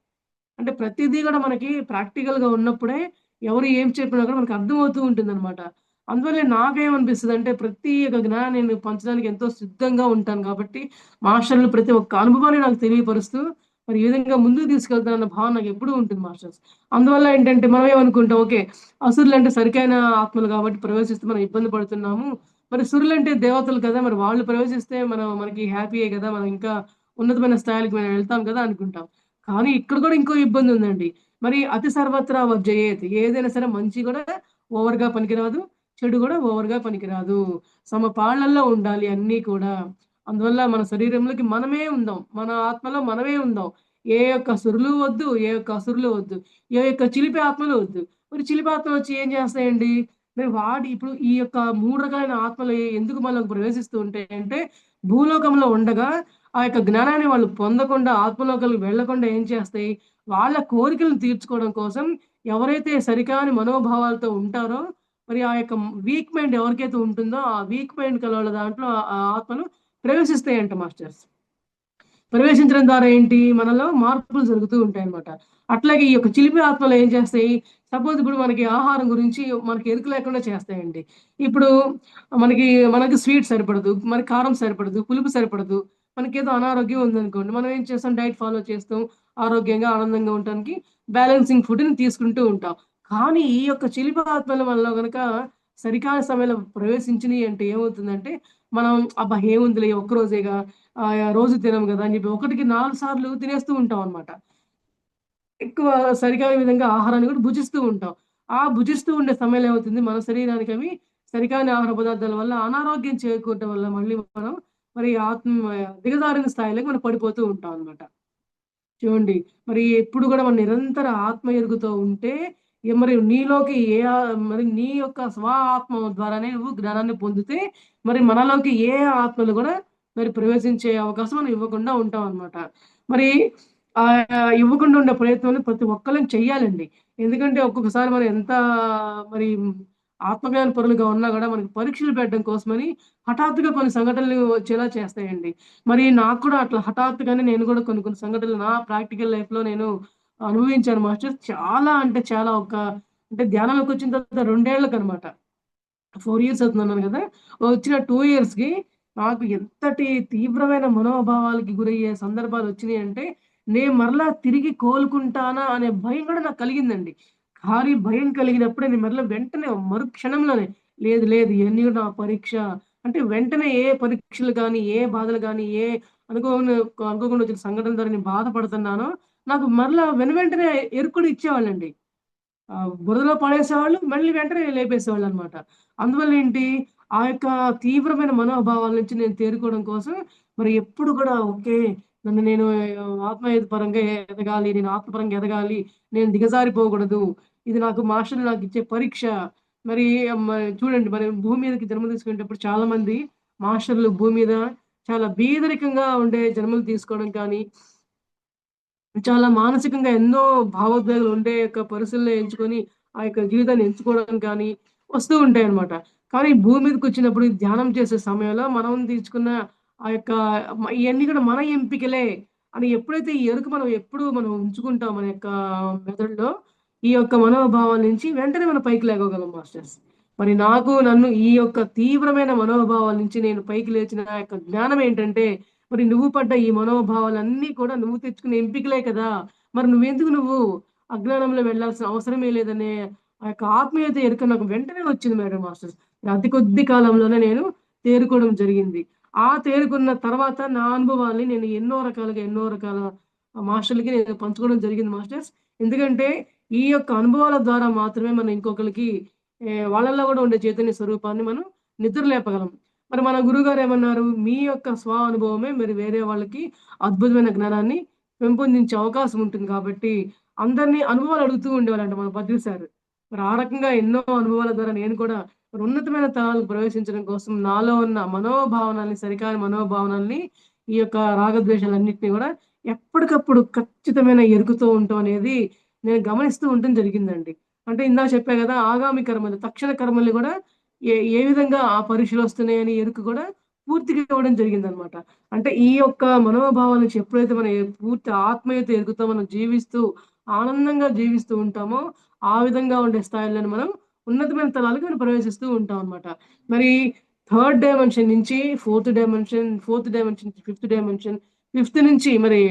అంటే ప్రతిదీ గూడా మనకి ప్రాక్టికల్‌గా ఉన్నప్పుడే ఎవరు ఏం చెప్పినా కూడా మనకు అర్థమవుతూ ఉంటుందనమాట. అందువల్ల నాకేమనిపిస్తదంటే ప్రతి ఒక్క జ్ఞానాన్ని నేను పంచడానికి ఎంతో సిద్ధంగా ఉంటాను కాబట్టి, మాస్టర్‌లు ప్రతి ఒక్క అనుభవాన్ని నాకు తెలియపరుస్తూ, మరి ఈ విధంగా ముందుకు తీసుకెళ్తానన్న భావన నాకెప్పుడూ ఉంటుంది మాస్టర్స్. అందువల్ల ఏంటంటే మనం ఏమనుకుంటాం ఓకే. అసురులంటే సరికైన ఆత్మలు కాబట్టి ప్రవేశిస్తే మనం ఇబ్బంది పడుతున్నాము. మరి సురులంటే దేవతలు కదా! మరి వాళ్ళు ప్రవేశిస్తే మనకి హ్యాపీయే గదా! మనం ఇంకా ఉన్నతమైన స్థాయిలకి మనం వెళ్తాం కదా! అనుకుంటాం. కానీ ఇక్కడ కూడా ఇంకో ఇబ్బందుందండి. మరి అతి సర్వత్రా వర్జయేత్ ఏదైనా సరే మంచి గూడా ఓవర్‌గా పనికిరాదు. చెడు గూడా ఓవర్‌గా పనికిరాదు. సమపాళ్లలో ఉండాలి అన్నీ కూడా. అందువల్ల మన శరీరంలోకి మనమే ఉందాం. మన ఆత్మలో మనమే ఉందాం. ఏ యొక్క సురులు వద్దు, ఏ యొక్క అసురులు వద్దు. ఏ యొక్క చిలిపి ఆత్మలు వద్దు. మరి చిలిపి ఆత్మలొచ్చి ఏం చేస్తాయండి? మరి ఇప్పుడు ఈ యొక్క 3 రకాలైన ఆత్మలు ఎందుకు మనలోకి ప్రవేశిస్తూ ఉంటాయంటే, భూలోకంలో ఉండగా ఆ యొక్క జ్ఞానాన్ని వాళ్ళు పొందకుండా, ఆత్మలోకాలకు వెళ్ళకుండా ఏం చేస్తాయి, వాళ్ళ కోరికలను తీర్చుకోవడం కోసం ఎవరైతే సరికాని మనోభావాలతో ఉంటారో, మరి ఆ యొక్క వీక్ మైండ్ ఎవరికైతే ఉంటుందో, ఆ వీక్ మైండ్ కలోళ్ళ దాంట్లో ఆ ఆత్మలు ప్రవేశిస్తాయంట మాస్టర్స్. ప్రవేశించడం ద్వారా ఏంటి? మనలో మార్పులు జరుగుతూ ఉంటాయన్నమాట. అట్లాగే ఈ యొక్క చిలిపి ఆత్మలు ఏం చేస్తాయి? సపోజ్ ఇప్పుడు మనకి ఆహారం గురించి మనకి ఎరుక లేకుండా చేస్తాయండి. ఇప్పుడు మనకి మనకి స్వీట్ సరిపడదు. మనకి కారం సరిపడదు. పులుపు సరిపడదు. మనకేదో అనారోగ్యం ఉందనుకోండి. మనం ఏం చేస్తాం? డైట్ ఫాలో చేస్తాం. ఆరోగ్యంగా, ఆనందంగా ఉండటానికి బ్యాలెన్సింగ్ ఫుడ్‌ని తీసుకుంటూ ఉంటాం. కానీ ఈ యొక్క చిలిపి ఆత్మల వల్ల గనక సరికాని సమయంలో ప్రవేశించినియి అంటే ఏమవుతుందంటే, మనం అబ్బా! ఏముందిలే ఒక్కరోజేగా రోజు తినం గదా! అని జెప్పి ఒకటికి 4 సార్లు తినేస్తూ ఉంటామనమాట. ఎక్కువ సరికాని విధంగా ఆహారాన్ని గూడా భుజిస్తూ ఉంటాం. ఆ భుజిస్తూ ఉండే సమయంలో ఏమవుతుంది, మన శరీరానికి అవి సరికాని ఆహార పదార్థాల వల్ల అనారోగ్యం చేకూరటం వల్ల మళ్ళీ మనం మరి దిగజారిన స్థాయిలోకి మనం పడిపోతూ ఉంటాం అనమాట. చూడండి. మరి ఎప్పుడు గూడా మనం నిరంతర ఆత్మ ఎరుగుతో ఉంటే, మరి నీలోకి మరి నీ యొక్క ఆత్మ ద్వారానే నువ్వు జ్ఞానాన్ని పొందితే, మరి మనలోకి ఏ ఆత్మలు గూడా మరి ప్రవేశించే అవకాశం మనం ఇవ్వకుండా ఉంటామనమాట. మరి ఇవ్వకుండా ఉండే ప్రయత్నాలు ప్రతి ఒక్కళ్ళం చెయ్యాలండి. ఎందుకంటే ఒక్కొక్కసారి మనం ఎంత మరి ఆత్మజ్ఞాన పరులుగా ఉన్నా గూడా మనకి పరీక్షలు పెట్టడం కోసమని హఠాత్తుగా కొన్ని సంఘటనలు వచ్చేలా చేస్తాయండి. మరి నాకు కూడా అట్లా హఠాత్తుగానే నేను గూడా కొన్ని కొన్ని సంఘటనలు నా ప్రాక్టికల్ లైఫ్‌లో నేను అనుభవించాను మాస్టర్. చాలా అంటే చాలా అంటే ధ్యానంలోకొచ్చిన తర్వాత 2 ఏళ్లకనమాట. 4 ఇయర్స్ అవుతుందన్నాను గదా! వచ్చిన 2 ఇయర్స్‌కి నాకు ఎంతటి తీవ్రమైన మనోభావాలకి గురయ్యే సందర్భాలొచ్చినియంటే, నేను మరలా తిరిగి కోలుకుంటానా అనే భయం గూడా నాకు కలిగిందండి. కానీ భయం కలిగినప్పుడే నేను మరలా వెంటనే మరుక్షణంలోనే లేదు లేదు ఇయన్నీ గూడా నా పరీక్ష. అంటే వెంటనే ఏ పరీక్షలు గాని, ఏ బాధలు గాని, ఏ అనుకోని అనుకోకుండా వచ్చిన సంఘటనల ద్వారా నేను బాధపడుతున్నానో, నాకు మరలా వెనువెంటనే ఎరుకు కూడా ఇచ్చేవాళ్ళండి. బురదలో పడేసేవాళ్ళు. మళ్ళీ వెంటనే లేపేసేవాళ్ళనమాట. అందువల్లేంటి, ఆ యొక్క తీవ్రమైన మనోభావాల నుంచి నేను తేరుకోవడం కోసం మరి ఎప్పుడు కూడా ఓకే. నన్ను నేను పరంగా ఎదగాలి. నేను ఆత్మపరంగా ఎదగాలి. నేను దిగజారిపోకూడదు. ఇది నాకు మాస్టర్‌లు నాకిచ్చే పరీక్ష. మరి చూడండి మరి భూమి మీదకి జన్మ తీసుకునేటప్పుడు చాలామంది మాస్టర్‌లు భూమి మీద చాలా బీదరికంగా ఉండే జన్మలు తీసుకోవడం కానీ చాలా మానసికంగా ఎన్నో భావోద్వేగాలు ఉండే యొక్క పరిస్థితుల్లో ఎంచుకొని, ఆ యొక్క జీవితాన్ని ఎంచుకోవడం కానీ, వస్తూ ఉంటాయన్నమాట. కానీ భూమి మీదకొచ్చినప్పుడు ధ్యానం చేసే సమయంలో మనం తీసుకున్న ఆ యొక్క ఇయన్నీ కూడా మన ఎంపికలే అని ఎప్పుడైతే ఈ ఎరుక మనం ఎప్పుడు మనం ఉంచుకుంటాం మన యొక్క మెదడులో, ఈ యొక్క మనోభావాల నుంచి వెంటనే మనం పైకి లెగవగలం మాస్టర్స్. మరి నన్ను ఈ యొక్క తీవ్రమైన మనోభావాల నుంచి నేను పైకి లేచిన ఆ యొక్క జ్ఞానం ఏంటంటే మరి నువ్వు పడ్డ ఈ మనోభావాలన్నీ కూడా నువ్వు తెచ్చుకున్న ఎంపికలే కదా! మరి నువ్వు అజ్ఞానంలో వెళ్ళాల్సిన అవసరమే లేదనే ఆ యొక్క ఆత్మీయత ఎరుక నాకు వెంటనే వచ్చింది మేడం మాస్టర్స్. అతి కొద్ది కాలంలోనే నేను తేరుకోవడం జరిగింది. ఆ తేరుకున్న తర్వాత నా అనుభవాల్ని నేను ఎన్నో రకాల మాస్టర్‌లకి నేను పంచుకోవడం జరిగింది మాస్టర్స్. ఎందుకంటే ఈ యొక్క అనుభవాల ద్వారా మాత్రమే మనం ఇంకొకళ్ళకి వాళ్ళలో గూడా ఉండే చైతన్య స్వరూపాన్ని మనం నిద్ర లేపగలం. మరి మన గురువుగారేమన్నారు? మీ యొక్క అనుభవమే మరి వేరే వాళ్ళకి అద్భుతమైన జ్ఞానాన్ని పెంపొందించే అవకాశం ఉంటుంది కాబట్టి, అందరిని అనుభవాలు అడుగుతూ ఉండేవాళ్ళంట మన బద్రి సారు. మరి ఆ రకంగా ఎన్నో అనుభవాల ద్వారా నేను కూడా మరి ఉన్నతమైన తలాలకు ప్రవేశించడం కోసం నాలో ఉన్న మనోభావనల్ని, సరికాని మనోభావనల్ని, ఈ యొక్క రాగద్వేషాలన్నిటిని గూడా ఎప్పటికప్పుడు ఖచ్చితమైన ఎరుకుతూ ఉండటం అనేది నేను గమనిస్తూ ఉండటం జరిగిందండి. అంటే ఇందాక చెప్పా గదా! ఆగామి కర్మలు, తక్షణ కర్మల్ని గూడా ఏ ఏ విధంగా ఆ పరీక్షలొస్తున్నాయని ఎరుక కూడా పూర్తిగా ఇవ్వడం జరిగిందనమాట. అంటే ఈ యొక్క మనోభావాల నుంచి ఎప్పుడైతే మనం పూర్తి ఆత్మీయత ఎరుకుతో మనం జీవిస్తూ, ఆనందంగా జీవిస్తూ ఉంటామో, ఆ విధంగా ఉండే స్థాయిలోనే మనం ఉన్నతమైన తలాలకు మనం ప్రవేశిస్తూ ఉంటామనమాట. మరి థర్డ్ డైమెన్షన్ నుంచి ఫోర్త్ డైమెన్షన్ నుంచి ఫిఫ్త్ డైమెన్షన్, ఫిఫ్త్ నుంచి మరి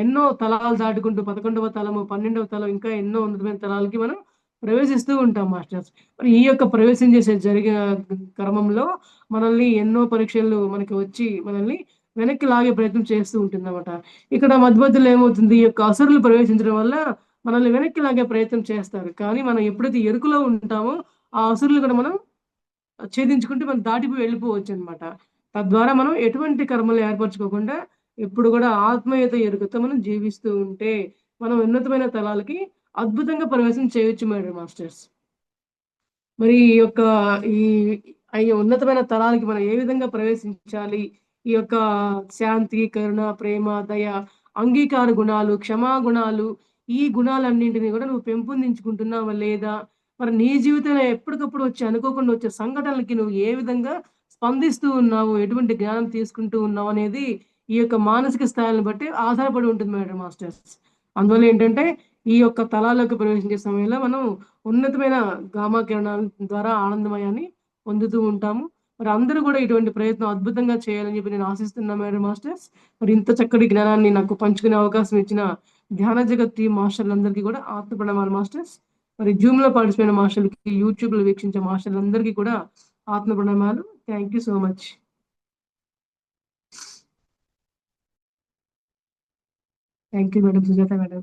ఎన్నో తలాలు దాటుకుంటూ 11వ తలము, 12వ తలం ఇంకా ఎన్నో ఉన్నతమైన తలాలకి మనం ప్రవేశిస్తూ ఉంటాం మాస్టర్స్. మరి ఈ యొక్క ప్రవేశం చేసే జరిగే క్రమంలో మనల్ని ఎన్నో పరీక్షలు మనకి వచ్చి మనల్ని వెనక్కి లాగే ప్రయత్నం చేస్తూ ఉంటుందన్నమాట. ఇక్కడ మధ్యలో ఏమవుతుంది ఈ యొక్క అసురులు ప్రవేశించడం వల్ల మనల్ని వెనక్కి లాగే ప్రయత్నం చేస్తారు. కానీ మనం ఎప్పుడైతే ఎరుకలో ఉంటామో ఆ అసురులు కూడా మనం ఛేదించుకుంటే మనం దాటిపోయి వెళ్ళిపోవచ్చనమాట. తద్వారా మనం ఎటువంటి కర్మలు ఏర్పరచుకోకుండా ఎప్పుడు కూడా ఆత్మీయత ఎరుకతో మనం జీవిస్తూ ఉంటే మనం ఉన్నతమైన తలాలకి అద్భుతంగా ప్రవేశం చేయొచ్చు మేడం మాస్టర్స్. మరి ఈ యొక్క ఈ ఉన్నతమైన తలాలకి మనం ఏ విధంగా ప్రవేశించాలి? ఈ యొక్క శాంతి, కరుణ, ప్రేమ, దయ, అంగీకార గుణాలు, క్షమా గుణాలు ఈ గుణాలన్నింటిని కూడా నువ్వు పెంపొందించుకుంటున్నావా లేదా? మరి నీ జీవితంలో ఎప్పటికప్పుడు వచ్చే అనుకోకుండా వచ్చే సంఘటనలకి నువ్వు ఏ విధంగా స్పందిస్తూ ఉన్నావు? ఎటువంటి జ్ఞానం తీసుకుంటూ ఉన్నావు అనేది ఈ యొక్క మానసిక స్థాయిలను బట్టి ఆధారపడి ఉంటుంది మేడం మాస్టర్స్. అందువల్ల ఏంటంటే ఈ యొక్క తలాల్లోకి ప్రవేశించే సమయంలో మనం ఉన్నతమైన గామా కిరణాల ద్వారా ఆనందమయాన్ని పొందుతూ ఉంటాము. మరి అందరూ కూడా ఇటువంటి ప్రయత్నం అద్భుతంగా చేయాలని చెప్పి నేను ఆశిస్తున్నా మేడం మాస్టర్స్. మరి ఇంత చక్కటి జ్ఞానాన్ని నాకు పంచుకునే అవకాశం ఇచ్చిన ధ్యాన జగత్ టీమ్ మాస్టర్లందరికీ కూడా ఆత్మ ప్రణామాలు మాస్టర్స్. మరి జూమ్‌లో పార్టిసిపేట్ అయిన మాస్టర్లకి, యూట్యూబ్‌లో వీక్షించే మాస్టర్లందరికీ కూడా ఆత్మ ప్రణామాలు. Thank you so much. Thank you madam. Sujatha madam.